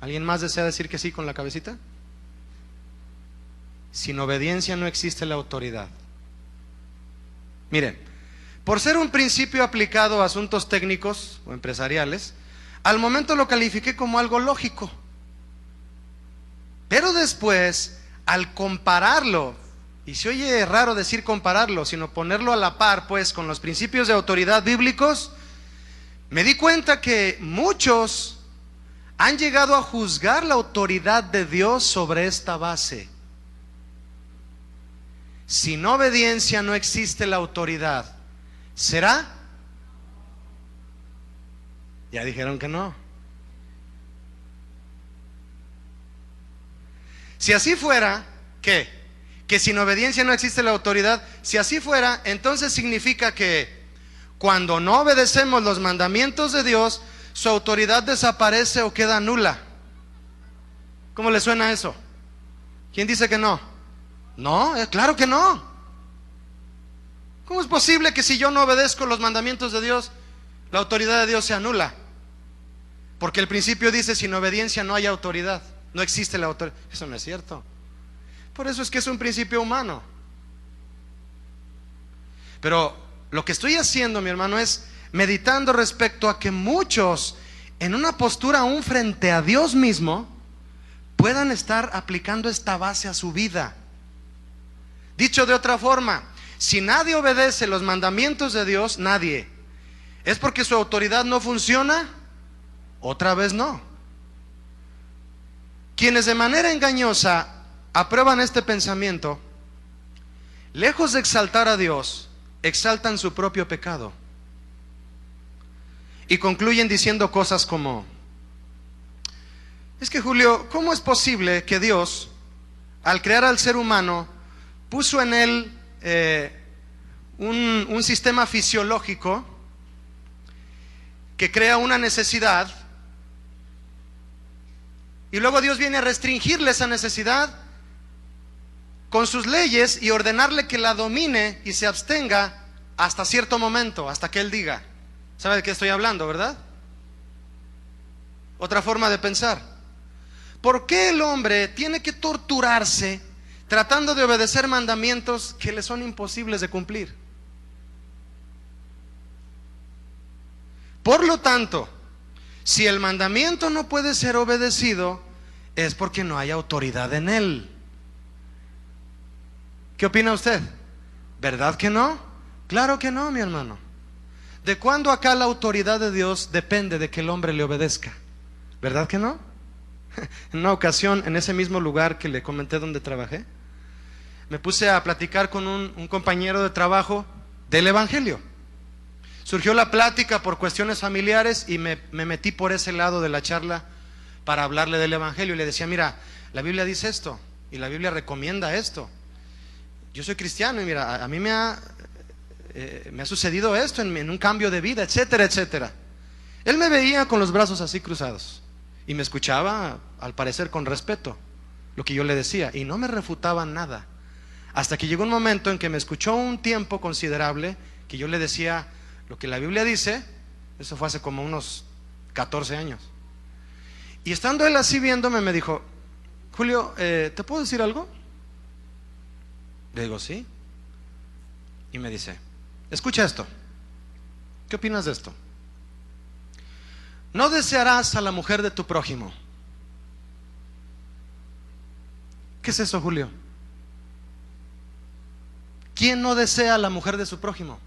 S1: ¿Alguien más desea decir que sí con la cabecita? Sin obediencia no existe la autoridad. Miren, por ser un principio aplicado a asuntos técnicos o empresariales, al momento lo califiqué como algo lógico. Pero después, al compararlo, y se oye raro decir compararlo, sino ponerlo a la par pues con los principios de autoridad bíblicos, me di cuenta que muchos han llegado a juzgar la autoridad de Dios sobre esta base. Sin obediencia no existe la autoridad. ¿Será? Ya dijeron que no. Si así fuera, ¿qué? Que sin obediencia no existe la autoridad. Si así fuera, entonces significa que cuando no obedecemos los mandamientos de Dios, su autoridad desaparece o queda nula. ¿Cómo le suena eso? ¿Quién dice que no? No, claro que no. ¿Cómo es posible que si yo no obedezco los mandamientos de Dios, la autoridad de Dios se anula? Porque el principio dice: sin obediencia no hay autoridad, no existe la autoridad. Eso no es cierto. Por eso es que es un principio humano. Pero lo que estoy haciendo, mi hermano, es meditando respecto a que muchos, en una postura aún frente a Dios mismo, puedan estar aplicando esta base a su vida. Dicho de otra forma, si nadie obedece los mandamientos de Dios, nadie, ¿es porque su autoridad no funciona? Otra vez no. Quienes de manera engañosa aprueban este pensamiento, lejos de exaltar a Dios, exaltan su propio pecado y concluyen diciendo cosas como: es que, Julio, ¿cómo es posible que Dios, al crear al ser humano, puso en él un sistema fisiológico que crea una necesidad, y luego Dios viene a restringirle esa necesidad con sus leyes y ordenarle que la domine y se abstenga hasta cierto momento, hasta que Él diga? ¿Sabe de qué estoy hablando, verdad? Otra forma de pensar: ¿por qué el hombre tiene que torturarse tratando de obedecer mandamientos que le son imposibles de cumplir? Por lo tanto, Si el mandamiento no puede ser obedecido, es porque no hay autoridad en él. ¿Qué opina usted? ¿Verdad que no? Claro que no, mi hermano. ¿De cuándo acá la autoridad de Dios depende de que el hombre le obedezca? ¿Verdad que no? En una ocasión, en ese mismo lugar que le comenté donde trabajé, me puse a platicar con un compañero de trabajo del Evangelio. Surgió la plática por cuestiones familiares y me metí por ese lado de la charla para hablarle del Evangelio. Y le decía, mira, la Biblia dice esto y la Biblia recomienda esto. Yo soy cristiano y mira, a mí me ha sucedido esto en un cambio de vida, etcétera, etcétera. Él me veía con los brazos así cruzados y me escuchaba, al parecer con respeto, lo que yo le decía, y no me refutaba nada. Hasta que llegó un momento en que me escuchó un tiempo considerable, que yo le decía lo que la Biblia dice. Eso fue hace como unos 14 años. Y estando él así viéndome, me dijo, Julio, ¿te puedo decir algo? Le digo, sí. Y me dice, escucha esto. ¿Qué opinas de esto? No desearás a la mujer de tu prójimo. ¿Qué es eso, Julio? ¿Quién no desea a la mujer de su prójimo?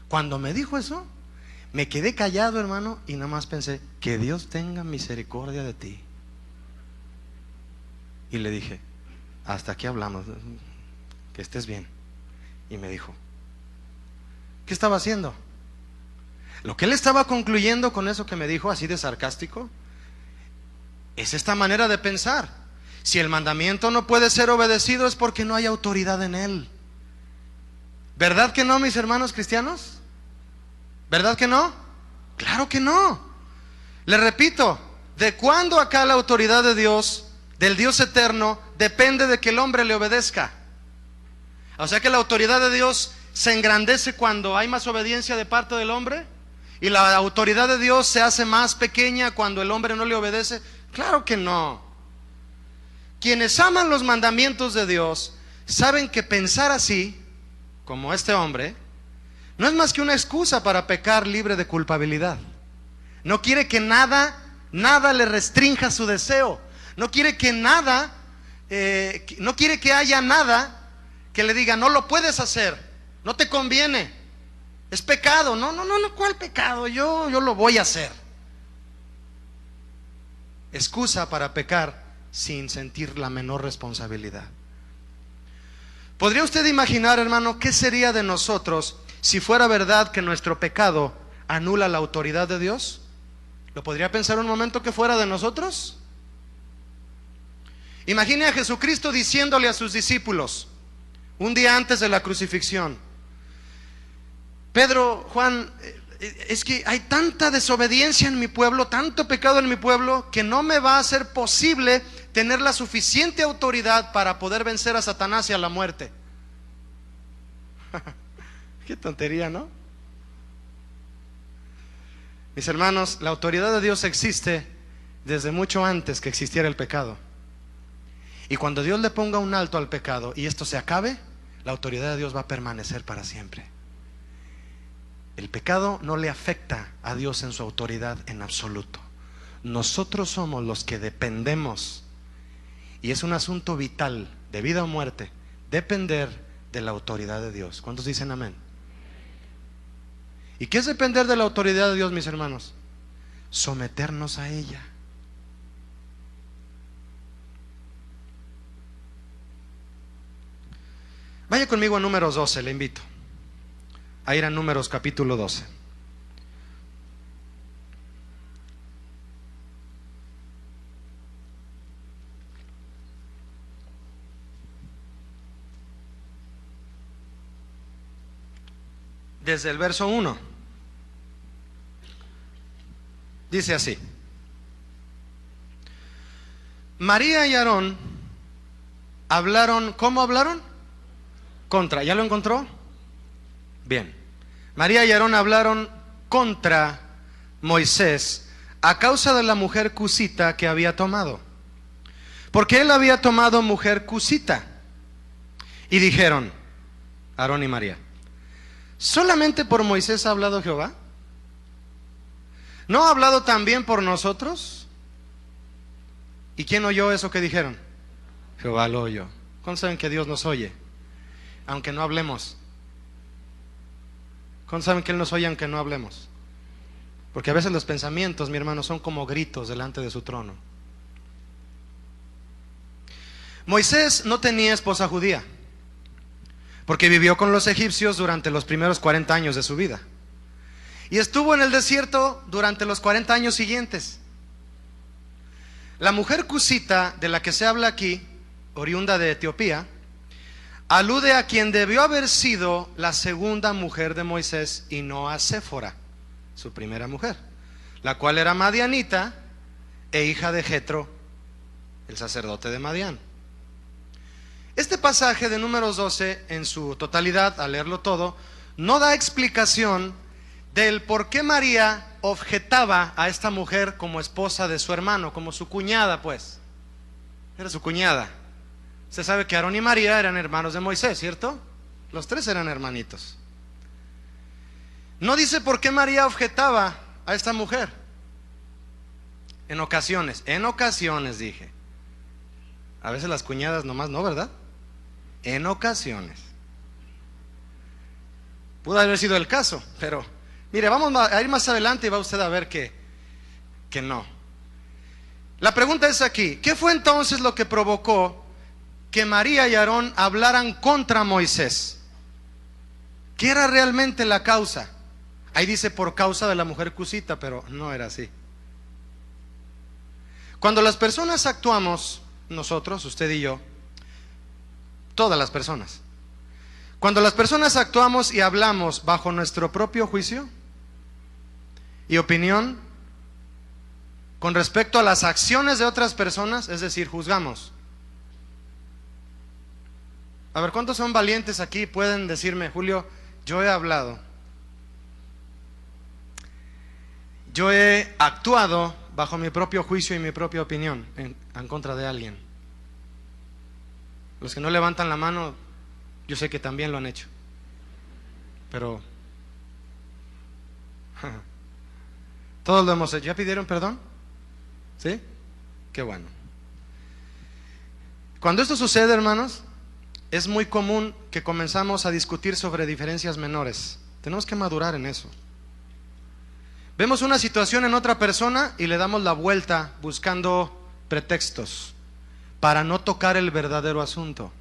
S1: Cuando me dijo eso, me quedé callado, hermano, y nada más pensé, que Dios tenga misericordia de ti. Y le dije, hasta aquí hablamos, que estés bien. Y me dijo, ¿qué estaba haciendo? Lo que él estaba concluyendo con eso que me dijo, así de sarcástico, es esta manera de pensar. Si el mandamiento no puede ser obedecido, es porque no hay autoridad en él. ¿Verdad que no, mis hermanos cristianos? ¿Verdad que no? Claro que no. Le repito, ¿de cuándo acá la autoridad de Dios, del Dios eterno, depende de que el hombre le obedezca? O sea que la autoridad de Dios se engrandece cuando hay más obediencia de parte del hombre, y la autoridad de Dios se hace más pequeña cuando el hombre no le obedece. Claro que no. Quienes aman los mandamientos de Dios saben que pensar así, como este hombre, no es más que una excusa para pecar libre de culpabilidad. No quiere que nada le restrinja su deseo. No quiere que nada, no quiere que haya nada que le diga, no lo puedes hacer, no te conviene, es pecado. No, ¿cuál pecado? Yo lo voy a hacer. Excusa para pecar sin sentir la menor responsabilidad. ¿Podría usted imaginar, hermano, qué sería de nosotros si fuera verdad que nuestro pecado anula la autoridad de Dios? ¿Lo podría pensar un momento que fuera de nosotros? Imagine a Jesucristo diciéndole a sus discípulos, un día antes de la crucifixión, Pedro, Juan, es que hay tanta desobediencia en mi pueblo, tanto pecado en mi pueblo, que no me va a ser posible tener la suficiente autoridad para poder vencer a Satanás y a la muerte. Qué tontería, ¿no? Mis hermanos, la autoridad de Dios existe desde mucho antes que existiera el pecado. Y cuando Dios le ponga un alto al pecado y esto se acabe, la autoridad de Dios va a permanecer para siempre. El pecado no le afecta a Dios en su autoridad en absoluto. Nosotros somos los que dependemos, y es un asunto vital, de vida o muerte, depender de la autoridad de Dios. ¿Cuántos dicen amén? ¿Y qué es depender de la autoridad de Dios, mis hermanos? Someternos a ella. Vaya conmigo a Números 12, le invito a ir a Números capítulo 12. Desde el verso 1. Dice así: María y Aarón hablaron. ¿Cómo hablaron? Contra. ¿Ya lo encontró? Bien. María y Aarón hablaron contra Moisés a causa de la mujer cusita que había tomado, porque él había tomado mujer cusita. Y dijeron, Aarón y María, ¿solamente por Moisés ha hablado Jehová? ¿No ha hablado también por nosotros? ¿Y quién oyó eso que dijeron? Jehová lo oyó. ¿Cómo saben que Dios nos oye? Aunque no hablemos. ¿Cómo saben que Él nos oye aunque no hablemos? Porque a veces los pensamientos, mi hermano, son como gritos delante de su trono. Moisés no tenía esposa judía, porque vivió con los egipcios durante los primeros 40 años de su vida. Y estuvo en el desierto durante los 40 años siguientes. La mujer cusita de la que se habla aquí, oriunda de Etiopía, alude a quien debió haber sido la segunda mujer de Moisés y no a Séfora, su primera mujer, la cual era madianita e hija de Jetro, el sacerdote de Madián. Este pasaje de Números 12 en su totalidad, al leerlo todo, no da explicación del por qué María objetaba a esta mujer como esposa de su hermano, como su cuñada, pues. Era su cuñada. Usted sabe que Aarón y María eran hermanos de Moisés, ¿cierto? Los tres eran hermanitos. No dice por qué María objetaba a esta mujer. En ocasiones dije. A veces las cuñadas nomás no, ¿verdad? En ocasiones. Pudo haber sido el caso, pero mire, vamos a ir más adelante y va usted a ver que no. La pregunta es aquí: ¿qué fue entonces lo que provocó que María y Aarón hablaran contra Moisés? ¿Qué era realmente la causa? Ahí dice por causa de la mujer cusita, pero no era así. Cuando las personas actuamos, nosotros, usted y yo, todas las personas, cuando las personas actuamos y hablamos bajo nuestro propio juicio y opinión con respecto a las acciones de otras personas, es decir, juzgamos. A ver, ¿cuántos son valientes aquí? Pueden decirme: Julio, yo he hablado, yo he actuado bajo mi propio juicio y mi propia opinión en contra de alguien. Los que no levantan la mano, yo sé que también lo han hecho, pero todos lo hemos hecho. ¿Ya pidieron perdón? ¿Sí? Qué bueno. Cuando esto sucede, hermanos, es muy común que comenzamos a discutir sobre diferencias menores. Tenemos que madurar en eso. Vemos una situación en otra persona y le damos la vuelta buscando pretextos para no tocar el verdadero asunto.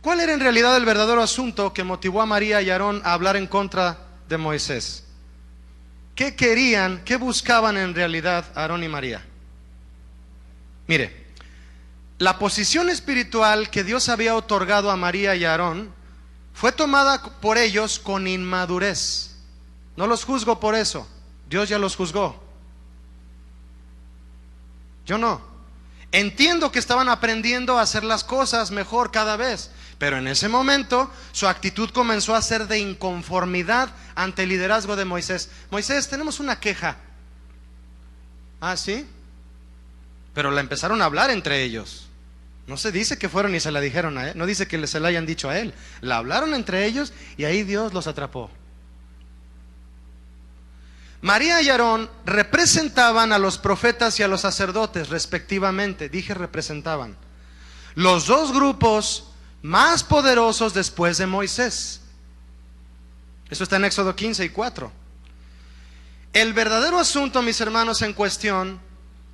S1: ¿Cuál era en realidad el verdadero asunto que motivó a María y Aarón a hablar en contra de Moisés? ¿Qué querían, qué buscaban en realidad Aarón y María? Mire, la posición espiritual que Dios había otorgado a María y a Aarón fue tomada por ellos con inmadurez. No los juzgo por eso, Dios ya los juzgó. Yo no. Entiendo que estaban aprendiendo a hacer las cosas mejor cada vez, pero en ese momento su actitud comenzó a ser de inconformidad ante el liderazgo de Moisés. Moisés, tenemos una queja. ¿Ah, sí? Pero la empezaron a hablar entre ellos. No se dice que fueron y se la dijeron a él, no dice que se la hayan dicho a él. La hablaron entre ellos y ahí Dios los atrapó. María y Aarón representaban a los profetas y a los sacerdotes respectivamente. Dije representaban. Los dos grupos más poderosos después de Moisés. Eso está en Éxodo 15 y 4. El verdadero asunto, mis hermanos, en cuestión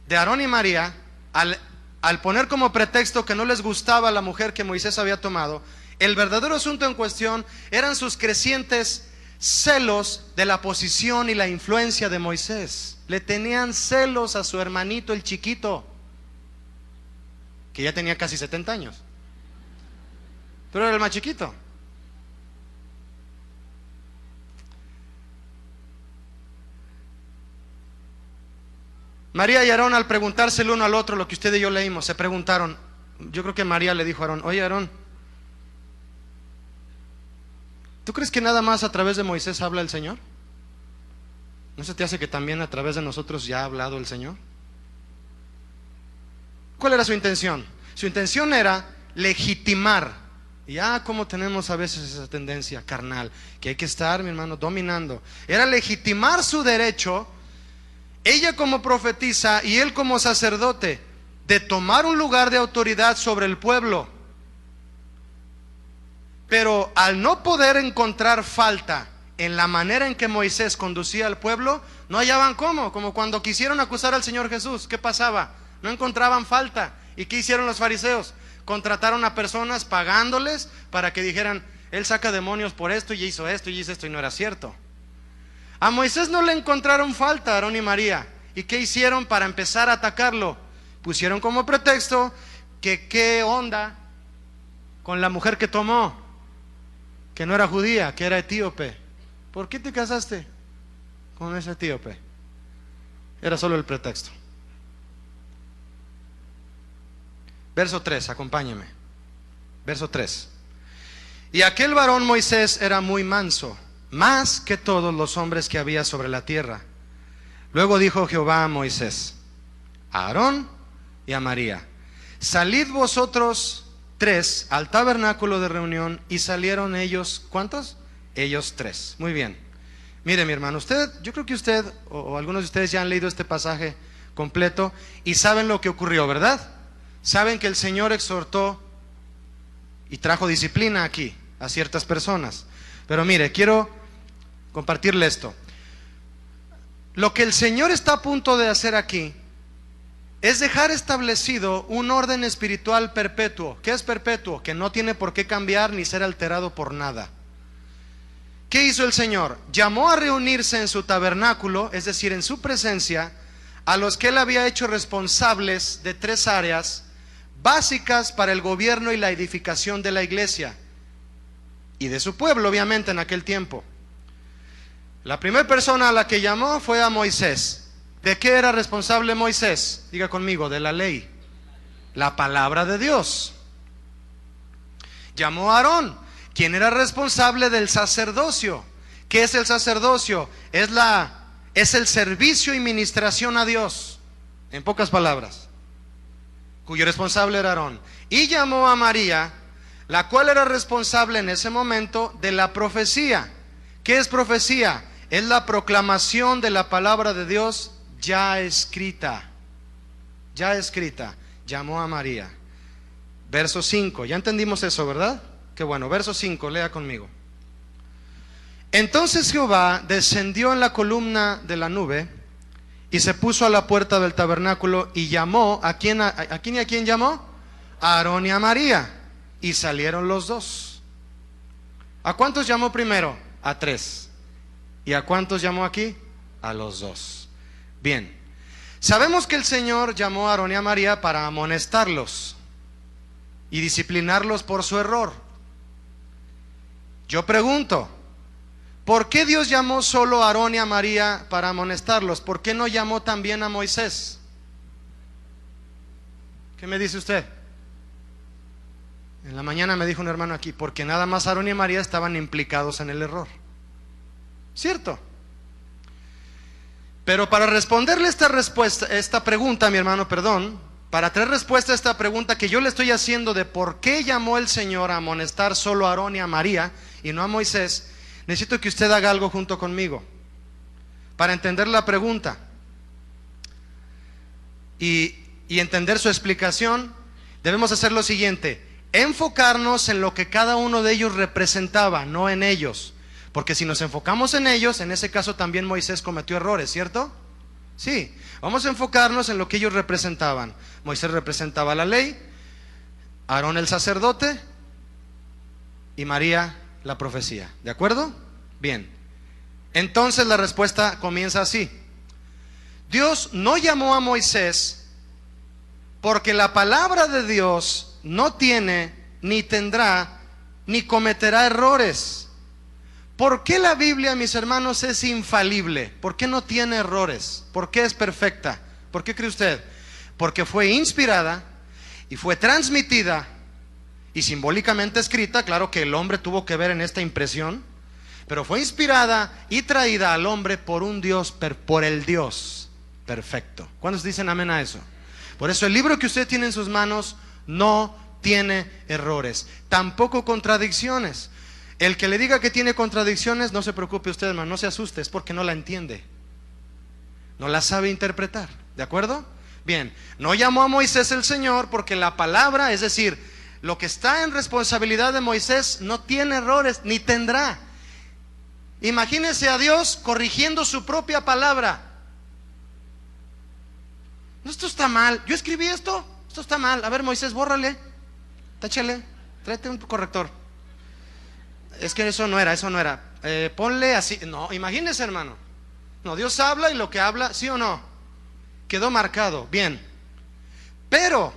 S1: de Aarón y María, al poner como pretexto que no les gustaba la mujer que Moisés había tomado, el verdadero asunto en cuestión eran sus crecientes celos de la posición y la influencia de Moisés. Le tenían celos a su hermanito el chiquito, que ya tenía casi 70 años, pero era el más chiquito. María y Aarón, al preguntarse el uno al otro lo que usted y yo leímos, se preguntaron. Yo creo que María le dijo a Aarón: oye, Aarón, ¿tú crees que nada más a través de Moisés habla el Señor? ¿No se te hace que también a través de nosotros ya ha hablado el Señor? ¿Cuál era su intención? Su intención era legitimar Y como tenemos a veces esa tendencia carnal, que hay que estar, mi hermano, dominando. Era legitimar su derecho, ella como profetisa y él como sacerdote, de tomar un lugar de autoridad sobre el pueblo. Pero al no poder encontrar falta en la manera en que Moisés conducía al pueblo, no hallaban cómo. Como cuando quisieron acusar al Señor Jesús, ¿qué pasaba? No encontraban falta. ¿Y qué hicieron los fariseos? Contrataron a personas pagándoles para que dijeran, él saca demonios por esto y hizo esto y hizo esto, y no era cierto. A Moisés no le encontraron falta, Aarón y María. ¿Y qué hicieron para empezar a atacarlo? Pusieron como pretexto que qué onda con la mujer que tomó, que no era judía, que era etíope. ¿Por qué te casaste con ese etíope? Era solo el pretexto. Verso 3, acompáñeme. Verso 3. Y aquel varón Moisés era muy manso, más que todos los hombres que había sobre la tierra. Luego dijo Jehová a Moisés, a Aarón y a María, salid vosotros 3 al tabernáculo de reunión. Y salieron ellos, ¿cuántos? Ellos 3. Muy bien. Mire, mi hermano, yo creo que usted o algunos de ustedes ya han leído este pasaje completo y saben lo que ocurrió, ¿verdad? Saben que el Señor exhortó y trajo disciplina aquí a ciertas personas. Pero mire, quiero compartirle esto. Lo que el Señor está a punto de hacer aquí es dejar establecido un orden espiritual perpetuo. ¿Qué es perpetuo? Que no tiene por qué cambiar ni ser alterado por nada. ¿Qué hizo el Señor? Llamó a reunirse en su tabernáculo, es decir, en su presencia, a los que Él había hecho responsables de 3 áreas básicas para el gobierno y la edificación de la iglesia y de su pueblo, obviamente, en aquel tiempo. La primera persona a la que llamó fue a Moisés. ¿De qué era responsable Moisés? Diga conmigo, de la ley, la palabra de Dios. Llamó a Aarón, quien era responsable del sacerdocio. ¿Qué es el sacerdocio? Es el servicio y ministración a Dios, en pocas palabras, cuyo responsable era Aarón. Y llamó a María, la cual era responsable en ese momento de la profecía. ¿Qué es profecía? Es la proclamación de la palabra de Dios ya escrita. Ya escrita. Llamó a María. Verso 5. Ya entendimos eso, ¿verdad? Qué bueno. Verso 5, lea conmigo. Entonces Jehová descendió en la columna de la nube y se puso a la puerta del tabernáculo y llamó, ¿a quién y a quién llamó? A Aarón y a María. Y salieron los 2. ¿A cuántos llamó primero? A 3. ¿Y a cuántos llamó aquí? A los 2. Bien, sabemos que el Señor llamó a Aarón y a María para amonestarlos y disciplinarlos por su error. Yo pregunto, ¿por qué Dios llamó solo a Aarón y a María para amonestarlos? ¿Por qué no llamó también a Moisés? ¿Qué me dice usted? En la mañana me dijo un hermano aquí, porque nada más Aarón y María estaban implicados en el error. ¿Cierto? Pero para responderle esta pregunta, mi hermano, para traer respuesta a esta pregunta que yo le estoy haciendo de por qué llamó el Señor a amonestar solo a Aarón y a María y no a Moisés, necesito que usted haga algo junto conmigo para entender la pregunta y entender su explicación. Debemos hacer lo siguiente: enfocarnos en lo que cada uno de ellos representaba, no en ellos. Porque si nos enfocamos en ellos, en ese caso también Moisés cometió errores, ¿cierto? Sí, vamos a enfocarnos en lo que ellos representaban. Moisés representaba la ley, Aarón el sacerdote y María la profecía. ¿De acuerdo? Bien. Entonces la respuesta comienza así. Dios no llamó a Moisés porque la palabra de Dios no tiene, ni tendrá, ni cometerá errores. ¿Por qué la Biblia, mis hermanos, es infalible? ¿Por qué no tiene errores? ¿Por qué es perfecta? ¿Por qué cree usted? Porque fue inspirada y fue transmitida y simbólicamente escrita. Claro que el hombre tuvo que ver en esta impresión, pero fue inspirada y traída al hombre por un Dios, por el Dios perfecto. ¿Cuántos dicen amén a eso? Por eso el libro que usted tiene en sus manos no tiene errores, tampoco contradicciones. El que le diga que tiene contradicciones, no se preocupe usted, hermano, no se asuste, es porque no la entiende, no la sabe interpretar, ¿de acuerdo? Bien, no llamó a Moisés el Señor porque la palabra, es decir, lo que está en responsabilidad de Moisés no tiene errores, ni tendrá. Imagínense a Dios corrigiendo su propia palabra. No, esto está mal, yo escribí esto está mal, a ver Moisés, bórrale, táchale, tráete un corrector. Es que eso no era, ponle así, no, imagínese, hermano. No, Dios habla y lo que habla, ¿sí o no? Quedó marcado, bien. Pero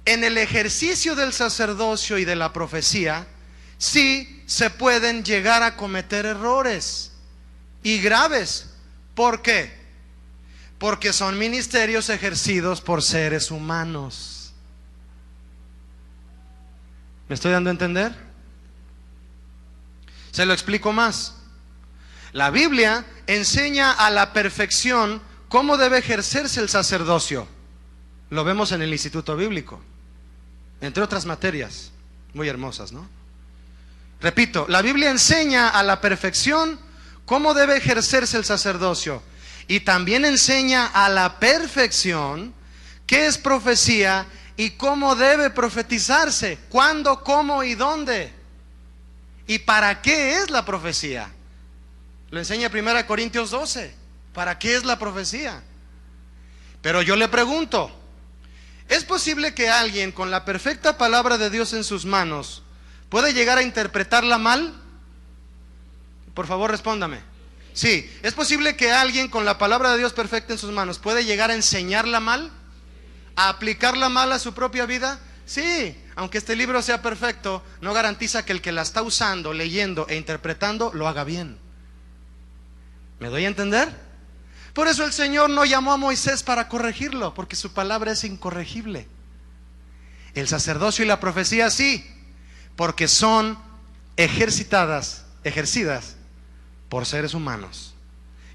S1: en el ejercicio del sacerdocio y de la profecía, sí se pueden llegar a cometer errores, y graves. ¿Por qué? Porque son ministerios ejercidos por seres humanos. ¿Me estoy dando a entender? Se lo explico más. La Biblia enseña a la perfección cómo debe ejercerse el sacerdocio. Lo vemos en el Instituto Bíblico, entre otras materias muy hermosas, ¿no? Repito, la Biblia enseña a la perfección cómo debe ejercerse el sacerdocio, y también enseña a la perfección qué es profecía y cómo debe profetizarse, cuándo, cómo y dónde, y para qué es la profecía. Lo enseña 1 Corintios 12. ¿Para qué es la profecía? Pero yo le pregunto, ¿es posible que alguien con la perfecta palabra de Dios en sus manos puede llegar a interpretarla mal? Por favor, respóndame. Sí, ¿es posible que alguien con la palabra de Dios perfecta en sus manos puede llegar a enseñarla mal? ¿A aplicarla mal a su propia vida? Sí, aunque este libro sea perfecto, no garantiza que el que la está usando, leyendo e interpretando lo haga bien. ¿Me doy a entender? Por eso el Señor no llamó a Moisés para corregirlo, porque su palabra es incorregible. El sacerdocio y la profecía sí, porque son ejercidas por seres humanos.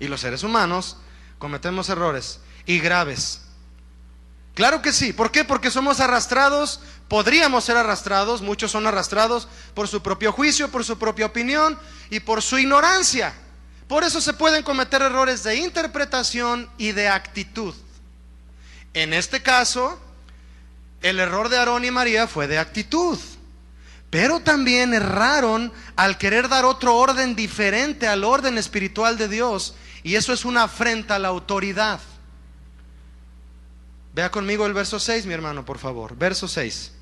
S1: Y los seres humanos cometemos errores, y graves. Claro que sí. ¿Por qué? Porque somos arrastrados, podríamos ser arrastrados, muchos son arrastrados por su propio juicio, por su propia opinión y por su ignorancia. Por eso se pueden cometer errores de interpretación y de actitud. En este caso, el error de Aarón y María fue de actitud, pero también erraron al querer dar otro orden diferente al orden espiritual de Dios, y eso es una afrenta a la autoridad. Vea conmigo el verso 6, mi hermano, por favor. Verso 6.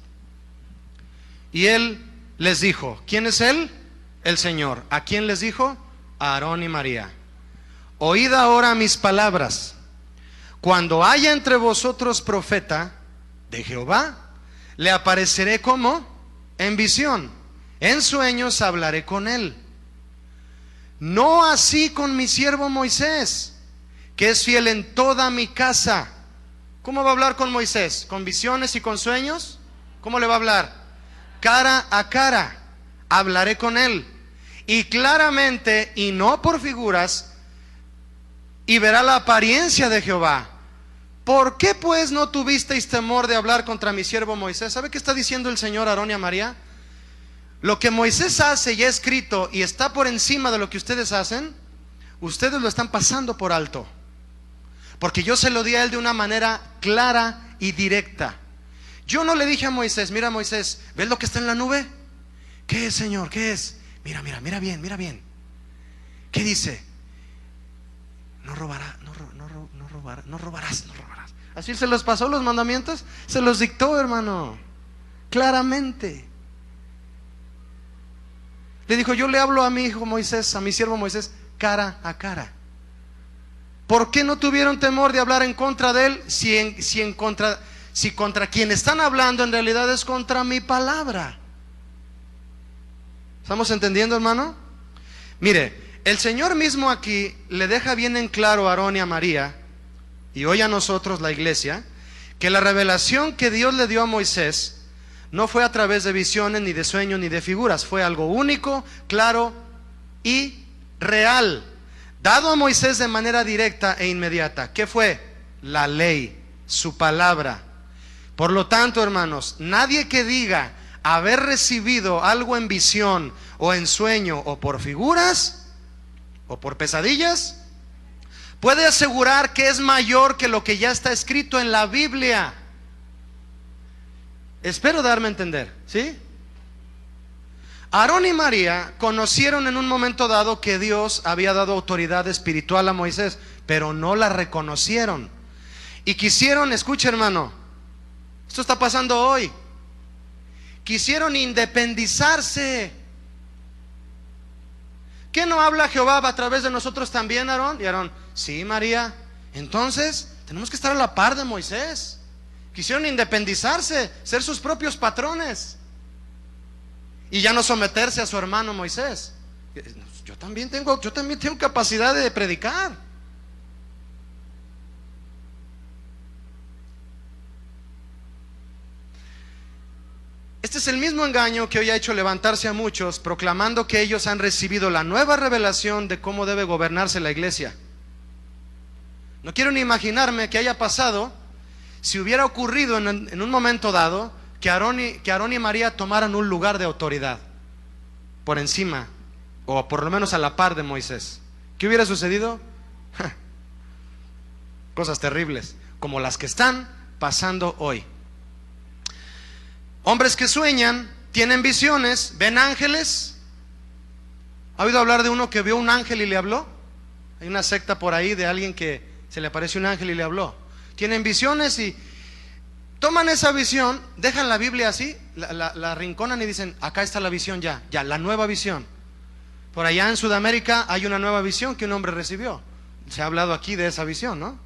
S1: Y él les dijo, ¿quién es él? El Señor. ¿A quién les dijo? A Aarón y María. Oíd ahora mis palabras. Cuando haya entre vosotros profeta de Jehová, le apareceré como en visión, en sueños hablaré con él. No así con mi siervo Moisés, que es fiel en toda mi casa. ¿Cómo va a hablar con Moisés? ¿Con visiones y con sueños? ¿Cómo le va a hablar? Cara a cara hablaré con él, y claramente, y no por figuras, y verá la apariencia de Jehová. ¿Por qué pues no tuvisteis temor de hablar contra mi siervo Moisés? ¿Sabe qué está diciendo el Señor a Aarón y a María? Lo que Moisés hace ya escrito y está por encima de lo que ustedes hacen, ustedes lo están pasando por alto, porque yo se lo di a él de una manera clara y directa. Yo no le dije a Moisés, mira Moisés, ¿ves lo que está en la nube? ¿Qué es, Señor? ¿Qué es? Mira bien. ¿Qué dice? No robarás. Así se los pasó los mandamientos, se los dictó, hermano, claramente. Le dijo, yo le hablo a mi hijo Moisés, a mi siervo Moisés, cara a cara. ¿Por qué no tuvieron temor de hablar en contra de él? Si contra quien están hablando en realidad es contra mi palabra. ¿Estamos entendiendo, hermano? Mire, el Señor mismo aquí le deja bien en claro a Aarón y a María, y hoy a nosotros, la iglesia, que la revelación que Dios le dio a Moisés no fue a través de visiones, ni de sueños, ni de figuras. Fue algo único, claro y real, dado a Moisés de manera directa e inmediata. ¿Qué fue? La ley, su palabra. Por lo tanto, hermanos, nadie que diga haber recibido algo en visión o en sueño o por figuras o por pesadillas puede asegurar que es mayor que lo que ya está escrito en la Biblia. Espero darme a entender, ¿sí? Aarón y María conocieron en un momento dado que Dios había dado autoridad espiritual a Moisés, pero no la reconocieron. Y quisieron, escucha hermano, esto está pasando hoy, quisieron independizarse. ¿Qué no habla Jehová a través de nosotros también, Aarón? Y Aarón, sí, María, entonces tenemos que estar a la par de Moisés. Quisieron independizarse, ser sus propios patrones y ya no someterse a su hermano Moisés. Yo también tengo capacidad de predicar. Este es el mismo engaño que hoy ha hecho levantarse a muchos, proclamando que ellos han recibido la nueva revelación de cómo debe gobernarse la iglesia. No quiero ni imaginarme qué haya pasado si hubiera ocurrido en un momento dado que Aarón y María tomaran un lugar de autoridad por encima, o por lo menos a la par de Moisés. ¿Qué hubiera sucedido? Cosas terribles, como las que están pasando hoy. Hombres que sueñan, tienen visiones, ven ángeles. ¿Ha oído hablar de uno que vio un ángel y le habló? Hay una secta por ahí de alguien que se le apareció un ángel y le habló. Tienen visiones y toman esa visión, dejan la Biblia así, la arrinconan y dicen, acá está la visión ya, la nueva visión. Por allá en Sudamérica hay una nueva visión que un hombre recibió. Se ha hablado aquí de esa visión, ¿no?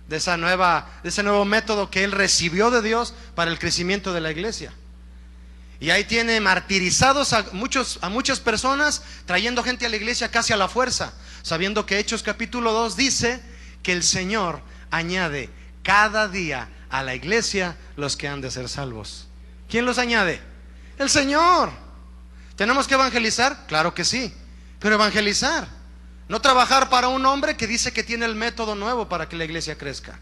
S1: De ese nuevo método que él recibió de Dios para el crecimiento de la iglesia. Y ahí tiene martirizados a muchas personas, trayendo gente a la iglesia casi a la fuerza, sabiendo que Hechos capítulo 2 dice que el Señor añade cada día a la iglesia los que han de ser salvos. ¿Quién los añade? El Señor. ¿Tenemos que evangelizar? Claro que sí, pero evangelizar, no trabajar para un hombre que dice que tiene el método nuevo para que la iglesia crezca.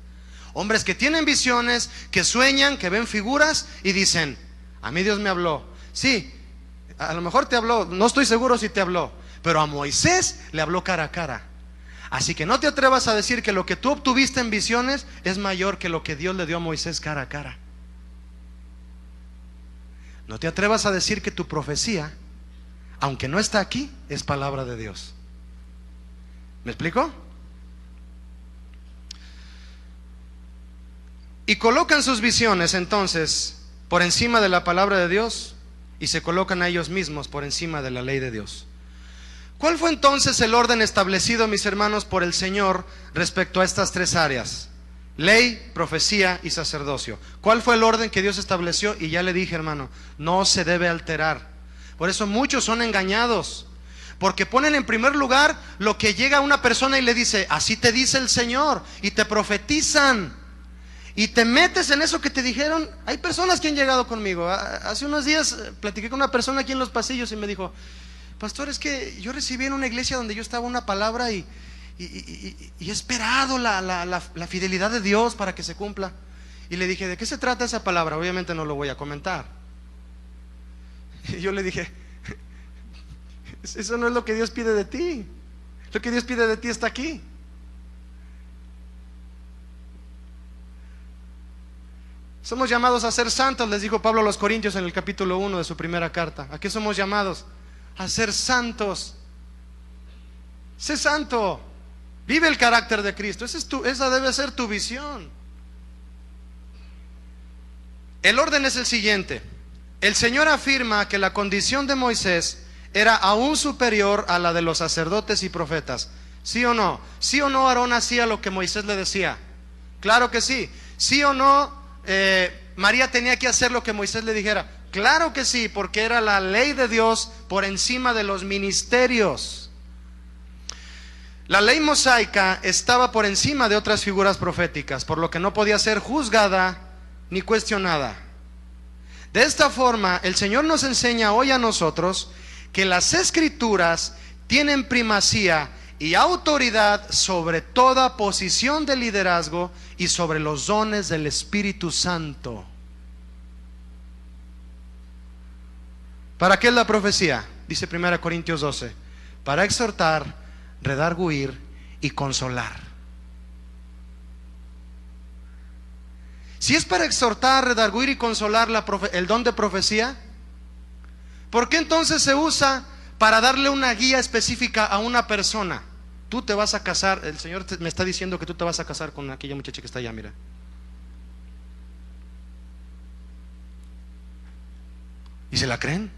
S1: Hombres que tienen visiones, que sueñan, que ven figuras y dicen, a mí Dios me habló. Sí, a lo mejor te habló, no estoy seguro si te habló, pero a Moisés le habló cara a cara. Así que no te atrevas a decir que lo que tú obtuviste en visiones es mayor que lo que Dios le dio a Moisés cara a cara. No te atrevas a decir que tu profecía, aunque no está aquí, es palabra de Dios. ¿Me explico? Y colocan sus visiones entonces por encima de la palabra de Dios y se colocan a ellos mismos por encima de la ley de Dios. ¿Cuál fue entonces el orden establecido, mis hermanos, por el Señor respecto a estas tres áreas? Ley, profecía y sacerdocio. ¿Cuál fue el orden que Dios estableció? Y ya le dije, hermano, no se debe alterar. Por eso muchos son engañados, porque ponen en primer lugar lo que llega a una persona y le dice, así te dice el Señor, y te profetizan, y te metes en eso que te dijeron. Hay personas que han llegado conmigo. Hace unos días platiqué con una persona aquí en los pasillos y me dijo, pastor, es que yo recibí en una iglesia donde yo estaba una palabra y he esperado la fidelidad de Dios para que se cumpla. Y le dije, ¿de qué se trata esa palabra? Obviamente no lo voy a comentar. Y yo le dije, eso no es lo que Dios pide de ti. Lo que Dios pide de ti está aquí. Somos llamados a ser santos, les dijo Pablo a los Corintios en el capítulo 1 de su primera carta. ¿A qué somos llamados? A ser santos. Sé santo. Vive el carácter de Cristo. Esa debe ser tu visión. El orden es el siguiente. El Señor afirma que la condición de Moisés era aún superior a la de los sacerdotes y profetas. ¿Sí o no? ¿Sí o no Aarón hacía lo que Moisés le decía? Claro que sí. ¿Sí o no María tenía que hacer lo que Moisés le dijera? Claro que sí, porque era la ley de Dios por encima de los ministerios. La ley mosaica estaba por encima de otras figuras proféticas, por lo que no podía ser juzgada ni cuestionada. De esta forma, el Señor nos enseña hoy a nosotros que las Escrituras tienen primacía y autoridad sobre toda posición de liderazgo y sobre los dones del Espíritu Santo. ¿Para qué es la profecía? Dice 1 Corintios 12. Para exhortar, redarguir y consolar. Si es para exhortar, redarguir y consolar el don de profecía, ¿por qué entonces se usa para darle una guía específica a una persona? Tú te vas a casar, el Señor me está diciendo que tú te vas a casar con aquella muchacha que está allá, mira. ¿Y se la creen?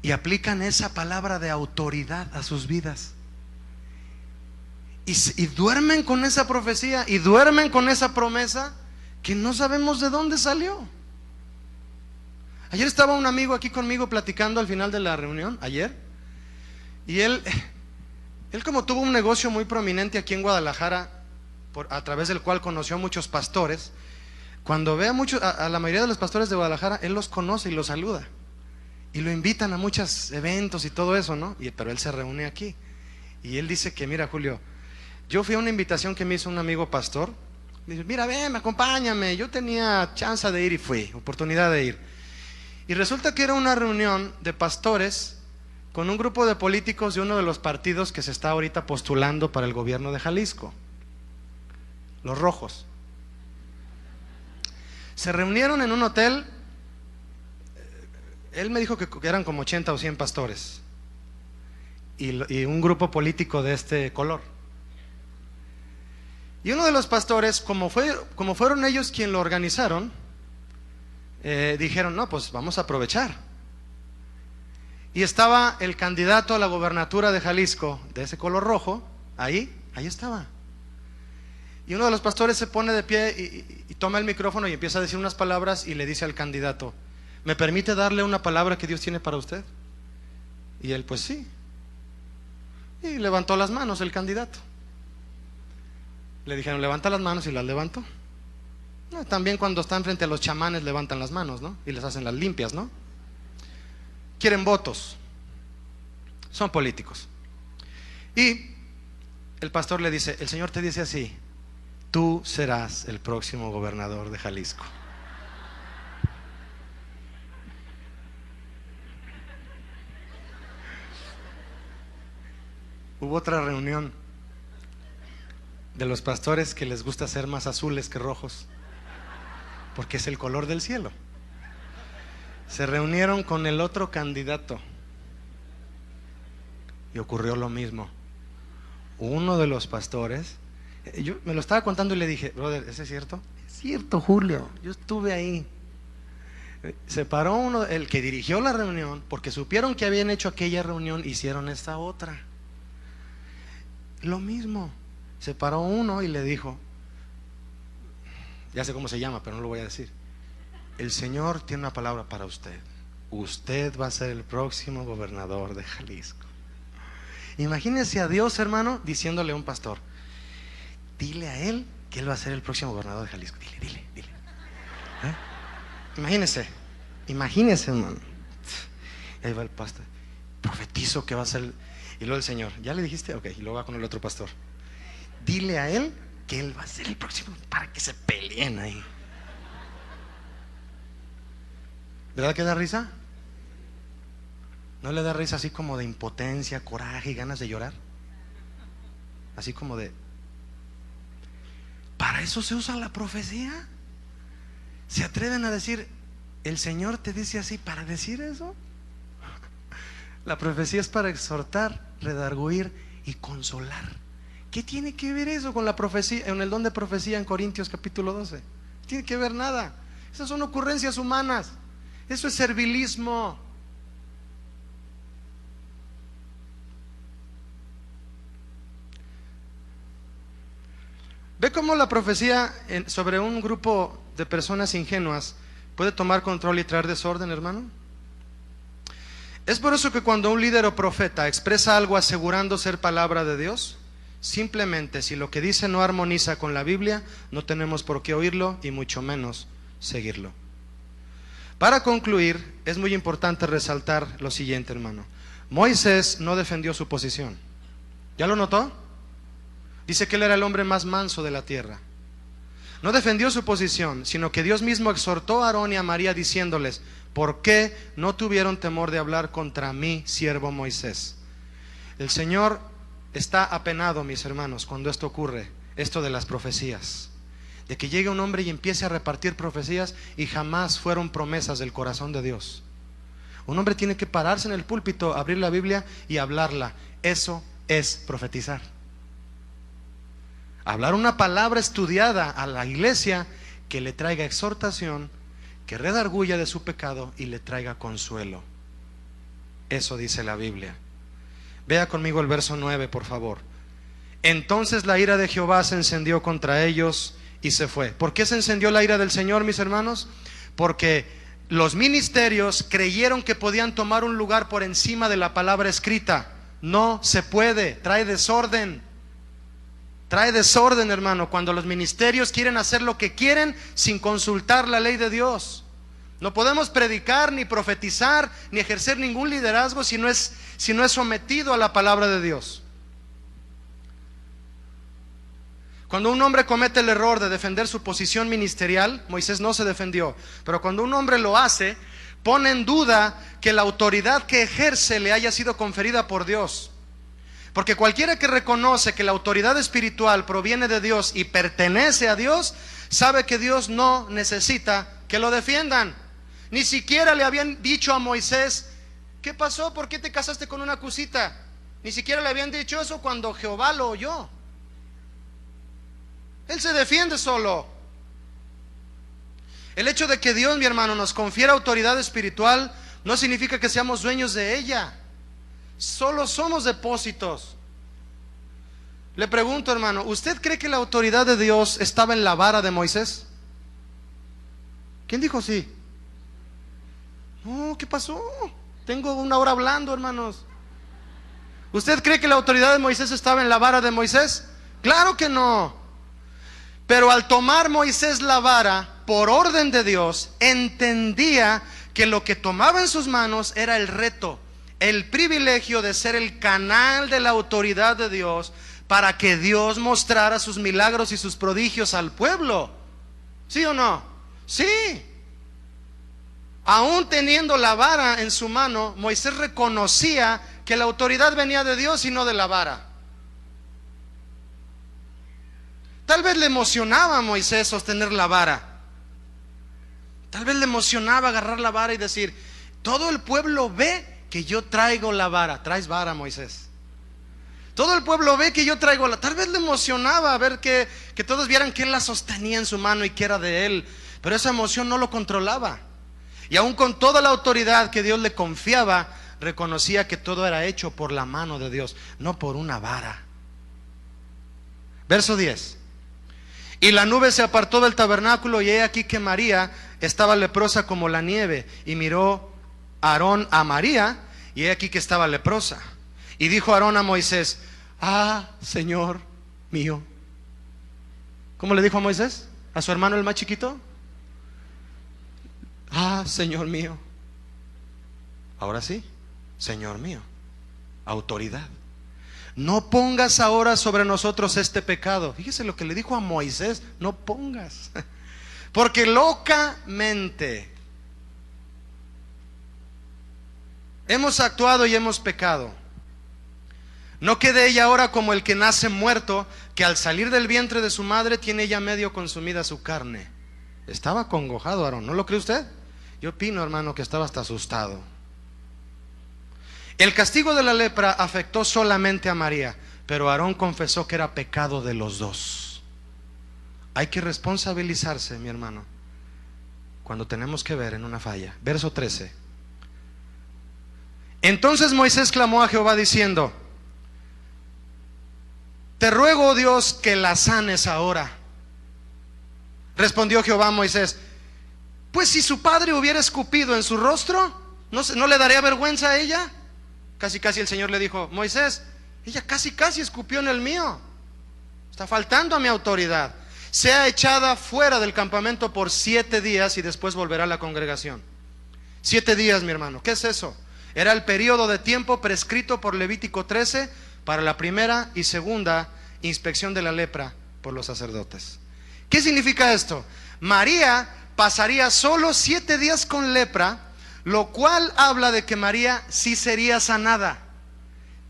S1: Y aplican esa palabra de autoridad a sus vidas. Y duermen con esa profecía y duermen con esa promesa que no sabemos de dónde salió. Ayer estaba un amigo aquí conmigo platicando al final de la reunión, ayer. Y él como tuvo un negocio muy prominente aquí en Guadalajara, a través del cual conoció a muchos pastores, cuando ve a la mayoría de los pastores de Guadalajara, él los conoce y los saluda. Y lo invitan a muchos eventos y todo eso, ¿no? Pero él se reúne aquí. Y él dice que, mira, Julio, yo fui a una invitación que me hizo un amigo pastor. Me dice, mira, ven, acompáñame. Yo tenía chance de ir y fui, oportunidad de ir. Y resulta que era una reunión de pastores con un grupo de políticos de uno de los partidos que se está ahorita postulando para el gobierno de Jalisco, los rojos. Se reunieron en un hotel. Él me dijo que eran como 80 o 100 pastores y un grupo político de este color. Y uno de los pastores, como fueron ellos quienes lo organizaron, dijeron, no, pues vamos a aprovechar. Y estaba el candidato a la gobernatura de Jalisco, de ese color rojo, ahí estaba. Y uno de los pastores se pone de pie y toma el micrófono y empieza a decir unas palabras y le dice al candidato, ¿me permite darle una palabra que Dios tiene para usted? Y él, pues sí. Y levantó las manos el candidato. Le dijeron, levanta las manos, y las levantó. No, también cuando están frente a los chamanes levantan las manos, ¿no? Y les hacen las limpias, ¿no? Quieren votos. Son políticos. Y el pastor le dice, el Señor te dice así, tú serás el próximo gobernador de Jalisco. Hubo otra reunión de los pastores que les gusta ser más azules que rojos, porque es el color del cielo. Se reunieron con el otro candidato y ocurrió lo mismo. Uno de los pastores, yo me lo estaba contando y le dije, brother, ¿ese es cierto? Es cierto, Julio, yo estuve ahí. Se paró el que dirigió la reunión, porque supieron que habían hecho aquella reunión, hicieron esta otra. Lo mismo. Se paró uno y le dijo, ya sé cómo se llama, pero no lo voy a decir, el Señor tiene una palabra para usted. Usted va a ser el próximo gobernador de Jalisco. Imagínese a Dios, hermano, diciéndole a un pastor, dile a él que él va a ser el próximo gobernador de Jalisco. Dile. Imagínese, hermano. Y ahí va el pastor, profetizo que va a ser y luego el Señor, ¿ya le dijiste? Ok, y luego va con el otro pastor, dile a él que él va a ser el próximo, para que se peleen ahí. ¿Verdad que da risa? ¿No le da risa así como de impotencia, coraje y ganas de llorar? Así como de... ¿Para eso se usa la profecía? ¿Se atreven a decir, el Señor te dice así para decir eso? La profecía es para exhortar, redarguir y consolar. ¿Qué tiene que ver eso con la profecía, en el don de profecía en Corintios capítulo 12? No tiene que ver nada. Esas son ocurrencias humanas. Eso es servilismo. ¿Ve cómo la profecía sobre un grupo de personas ingenuas puede tomar control y traer desorden, hermano? Es por eso que cuando un líder o profeta expresa algo asegurando ser palabra de Dios, simplemente si lo que dice no armoniza con la Biblia, no tenemos por qué oírlo y mucho menos seguirlo. Para concluir, es muy importante resaltar lo siguiente, hermano. Moisés no defendió su posición. ¿Ya lo notó? Dice que él era el hombre más manso de la tierra. No defendió su posición, sino que Dios mismo exhortó a Aarón y a María diciéndoles, ¿por qué no tuvieron temor de hablar contra mí, siervo Moisés? El Señor está apenado, mis hermanos, cuando esto ocurre, esto de las profecías, de que llegue un hombre y empiece a repartir profecías y jamás fueron promesas del corazón de Dios. Un hombre tiene que pararse en el púlpito, abrir la Biblia y hablarla. Eso es profetizar. Hablar una palabra estudiada a la iglesia que le traiga exhortación, que redarguya de su pecado y le traiga consuelo. Eso dice la Biblia. Vea conmigo el verso 9, por favor. Entonces la ira de Jehová se encendió contra ellos y se fue. ¿Por qué se encendió la ira del Señor, mis hermanos? Porque los ministerios creyeron que podían tomar un lugar por encima de la palabra escrita. No se puede, trae desorden. Trae desorden, hermano, cuando los ministerios quieren hacer lo que quieren sin consultar la ley de Dios. No podemos predicar, ni profetizar, ni ejercer ningún liderazgo si no es sometido a la palabra de Dios. Cuando un hombre comete el error de defender su posición ministerial, Moisés no se defendió, pero cuando un hombre lo hace, pone en duda que la autoridad que ejerce le haya sido conferida por Dios. Porque cualquiera que reconoce que la autoridad espiritual proviene de Dios y pertenece a Dios, sabe que Dios no necesita que lo defiendan. Ni siquiera le habían dicho a Moisés: ¿qué pasó? ¿Por qué te casaste con una cusita? Ni siquiera le habían dicho eso cuando Jehová lo oyó. Él se defiende solo. El hecho de que Dios, mi hermano, nos confiera autoridad espiritual no significa que seamos dueños de ella. Solo somos depósitos. Le pregunto, hermano, ¿usted cree que la autoridad de Dios estaba en la vara de Moisés? ¿Quién dijo sí? No, ¿qué pasó? Tengo una hora hablando, hermanos. ¿Usted cree que la autoridad de Moisés estaba en la vara de Moisés? Claro que no. Pero al tomar Moisés la vara por orden de Dios, entendía que lo que tomaba en sus manos era el reto, el privilegio de ser el canal de la autoridad de Dios para que Dios mostrara sus milagros y sus prodigios al pueblo. ¿Sí o no? Sí. Aún teniendo la vara en su mano, Moisés reconocía que la autoridad venía de Dios y no de la vara. Tal vez le emocionaba a Moisés sostener la vara. Tal vez le emocionaba agarrar la vara y decir: todo el pueblo ve que yo traigo la vara. Traes vara, Moisés. Todo el pueblo ve que yo traigo la... Tal vez le emocionaba ver que todos vieran que él la sostenía en su mano y que era de él. Pero esa emoción no lo controlaba. Y aún con toda la autoridad que Dios le confiaba, reconocía que todo era hecho por la mano de Dios, no por una vara. Verso 10. Y la nube se apartó del tabernáculo, y he aquí que María estaba leprosa como la nieve. Y miró Aarón a María, y he aquí que estaba leprosa. Y dijo Aarón a Moisés: ah, Señor mío. ¿Cómo le dijo a Moisés? ¿A su hermano el más chiquito? Ah, Señor mío. Ahora sí, Señor mío. Autoridad. No pongas ahora sobre nosotros este pecado. Fíjese lo que le dijo a Moisés: no pongas. Porque locamente hemos actuado y hemos pecado. No quede ella ahora como el que nace muerto, que al salir del vientre de su madre tiene ya medio consumida su carne. Estaba acongojado Aarón, ¿no lo cree usted? Yo opino, hermano, que estaba hasta asustado. El castigo de la lepra afectó solamente a María, pero Aarón confesó que era pecado de los dos. Hay que responsabilizarse, mi hermano, cuando tenemos que ver en una falla. Verso 13. Entonces Moisés clamó a Jehová diciendo: te ruego, oh Dios, que la sanes ahora. Respondió Jehová a Moisés: pues si su padre hubiera escupido en su rostro, ¿no le daría vergüenza a ella? Casi el Señor le dijo: Moisés, ella casi escupió en el mío. Está faltando a mi autoridad. Sea echada fuera del campamento por 7 días y después volverá a la congregación. 7 días, mi hermano. ¿Qué es eso? Era el periodo de tiempo prescrito por Levítico 13 para la primera y segunda inspección de la lepra por los sacerdotes. ¿Qué significa esto? María pasaría solo 7 días con lepra, lo cual habla de que María sí sería sanada.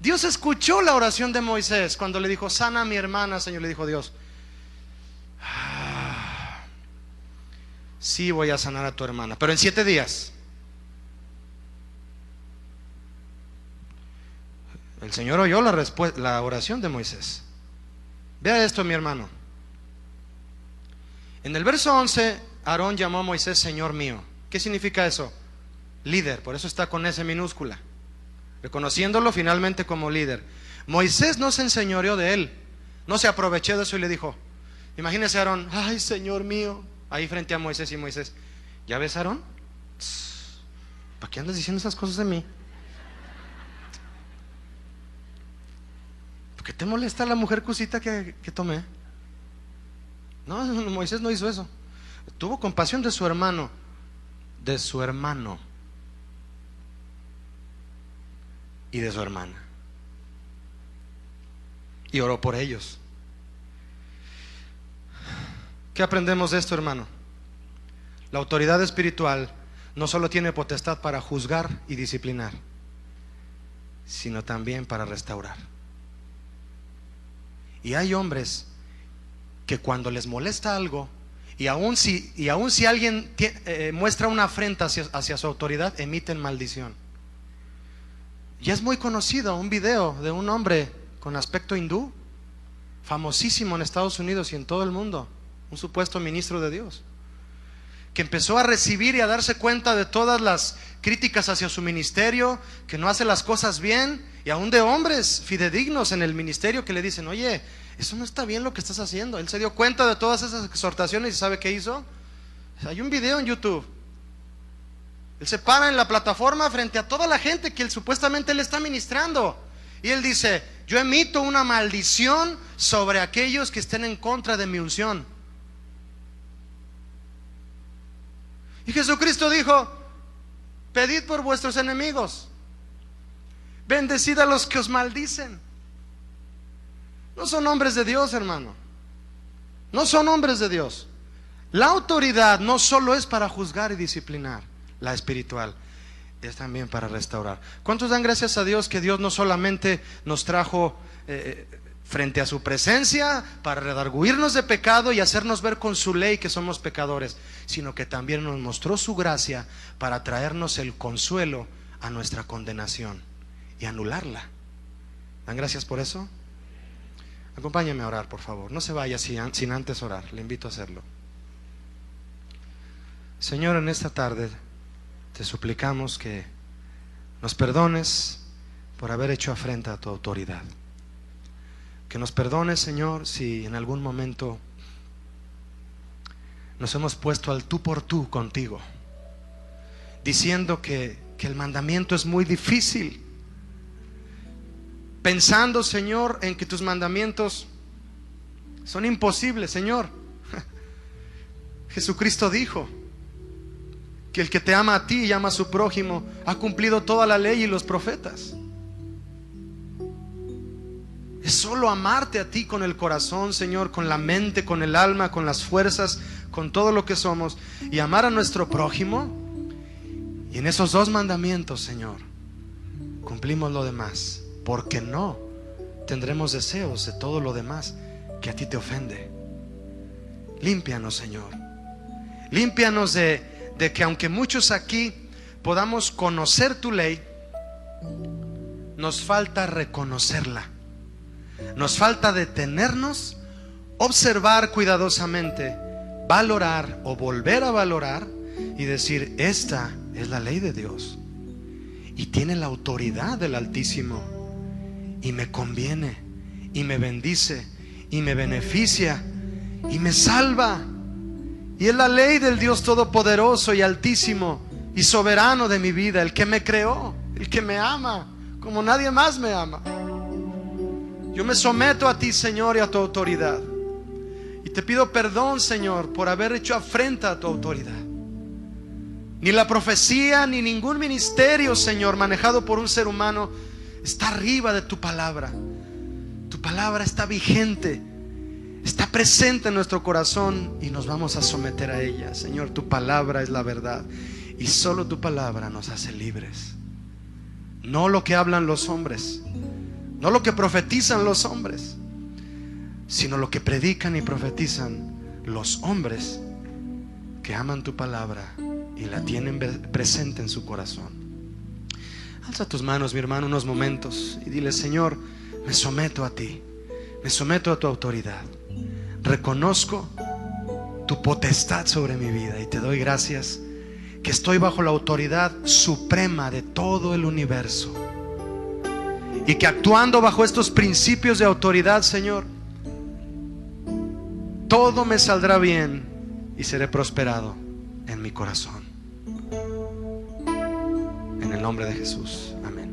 S1: Dios escuchó la oración de Moisés cuando le dijo: sana a mi hermana, Señor. Le dijo Dios: sí, voy a sanar a tu hermana, pero en 7 días. El Señor oyó la oración de Moisés. Vea esto, mi hermano. En el verso 11, Aarón llamó a Moisés Señor mío. ¿Qué significa eso? Líder, por eso está con S minúscula, reconociéndolo finalmente como líder. Moisés no se enseñoreó de él, no se aprovechó de eso y le dijo, imagínese Aarón: ay, Señor mío, ahí frente a Moisés, y Moisés: ¿ya ves, Aarón? ¿Para qué andas diciendo esas cosas de mí? ¿Por qué te molesta la mujer cosita que tomé? No, Moisés no hizo eso. Tuvo compasión de su hermano, y de su hermana, y oró por ellos. ¿Qué aprendemos de esto, hermano? La autoridad espiritual no solo tiene potestad para juzgar y disciplinar, sino también para restaurar. Y hay hombres que cuando les molesta algo, y aun si alguien muestra una afrenta hacia su autoridad, emiten maldición. Ya es muy conocido un video de un hombre con aspecto hindú, famosísimo en Estados Unidos y en todo el mundo, un supuesto ministro de Dios, que empezó a recibir y a darse cuenta de todas las críticas hacia su ministerio, que no hace las cosas bien, y aún de hombres fidedignos en el ministerio que le dicen: oye, eso no está bien lo que estás haciendo. Él se dio cuenta de todas esas exhortaciones y ¿sabe qué hizo? Hay un video en YouTube. Él se para en la plataforma frente a toda la gente que supuestamente él está ministrando, y él dice: yo emito una maldición sobre aquellos que estén en contra de mi unción. Y Jesucristo dijo: pedid por vuestros enemigos, bendecid a los que os maldicen. No son hombres de Dios, hermano. No son hombres de Dios. La autoridad no solo es para juzgar y disciplinar, la espiritual es también para restaurar. ¿Cuántos dan gracias a Dios que Dios no solamente nos trajo frente a su presencia para redarguirnos de pecado y hacernos ver con su ley que somos pecadores, sino que también nos mostró su gracia para traernos el consuelo a nuestra condenación y anularla? ¿Dan gracias por eso? Acompáñame a orar, por favor. No se vaya sin antes orar. Le invito a hacerlo. Señor, en esta tarde te suplicamos que nos perdones por haber hecho afrenta a tu autoridad. Que nos perdones, Señor, si en algún momento nos hemos puesto al tú por tú contigo, diciendo que el mandamiento es muy difícil, pensando, Señor, en que tus mandamientos son imposibles, Señor. Jesucristo dijo que el que te ama a ti y ama a su prójimo ha cumplido toda la ley y los profetas. Es solo amarte a ti con el corazón, Señor, con la mente, con el alma, con las fuerzas, con todo lo que somos, y amar a nuestro prójimo. Y en esos 2 mandamientos, Señor, cumplimos lo demás, porque no tendremos deseos de todo lo demás que a ti te ofende. Límpianos, Señor. Límpianos de que aunque muchos aquí podamos conocer tu ley, nos falta reconocerla. Nos falta detenernos, observar cuidadosamente, valorar o volver a valorar y decir: esta es la ley de Dios y tiene la autoridad del Altísimo, y me conviene, y me bendice, y me beneficia, y me salva, y es la ley del Dios Todopoderoso y Altísimo y soberano de mi vida, el que me creó, el que me ama como nadie más me ama. Yo me someto a ti, Señor, y a tu autoridad, y te pido perdón, Señor, por haber hecho afrenta a tu autoridad. Ni la profecía ni ningún ministerio, Señor, manejado por un ser humano está arriba de tu palabra. Tu palabra está vigente, está presente en nuestro corazón, y nos vamos a someter a ella. Señor, tu palabra es la verdad, Y solo tu palabra nos hace libres. No lo que hablan los hombres, no lo que profetizan los hombres, sino lo que predican y profetizan los hombres que aman tu palabra y la tienen presente en su corazón. Alza tus manos, mi hermano, unos momentos y dile: Señor, me someto a ti, me someto a tu autoridad. Reconozco tu potestad sobre mi vida y te doy gracias que estoy bajo la autoridad suprema de todo el universo, y que actuando bajo estos principios de autoridad, Señor, todo me saldrá bien y seré prosperado en mi corazón. En el nombre de Jesús, amén.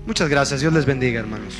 S1: Muchas gracias. Dios les bendiga, hermanos.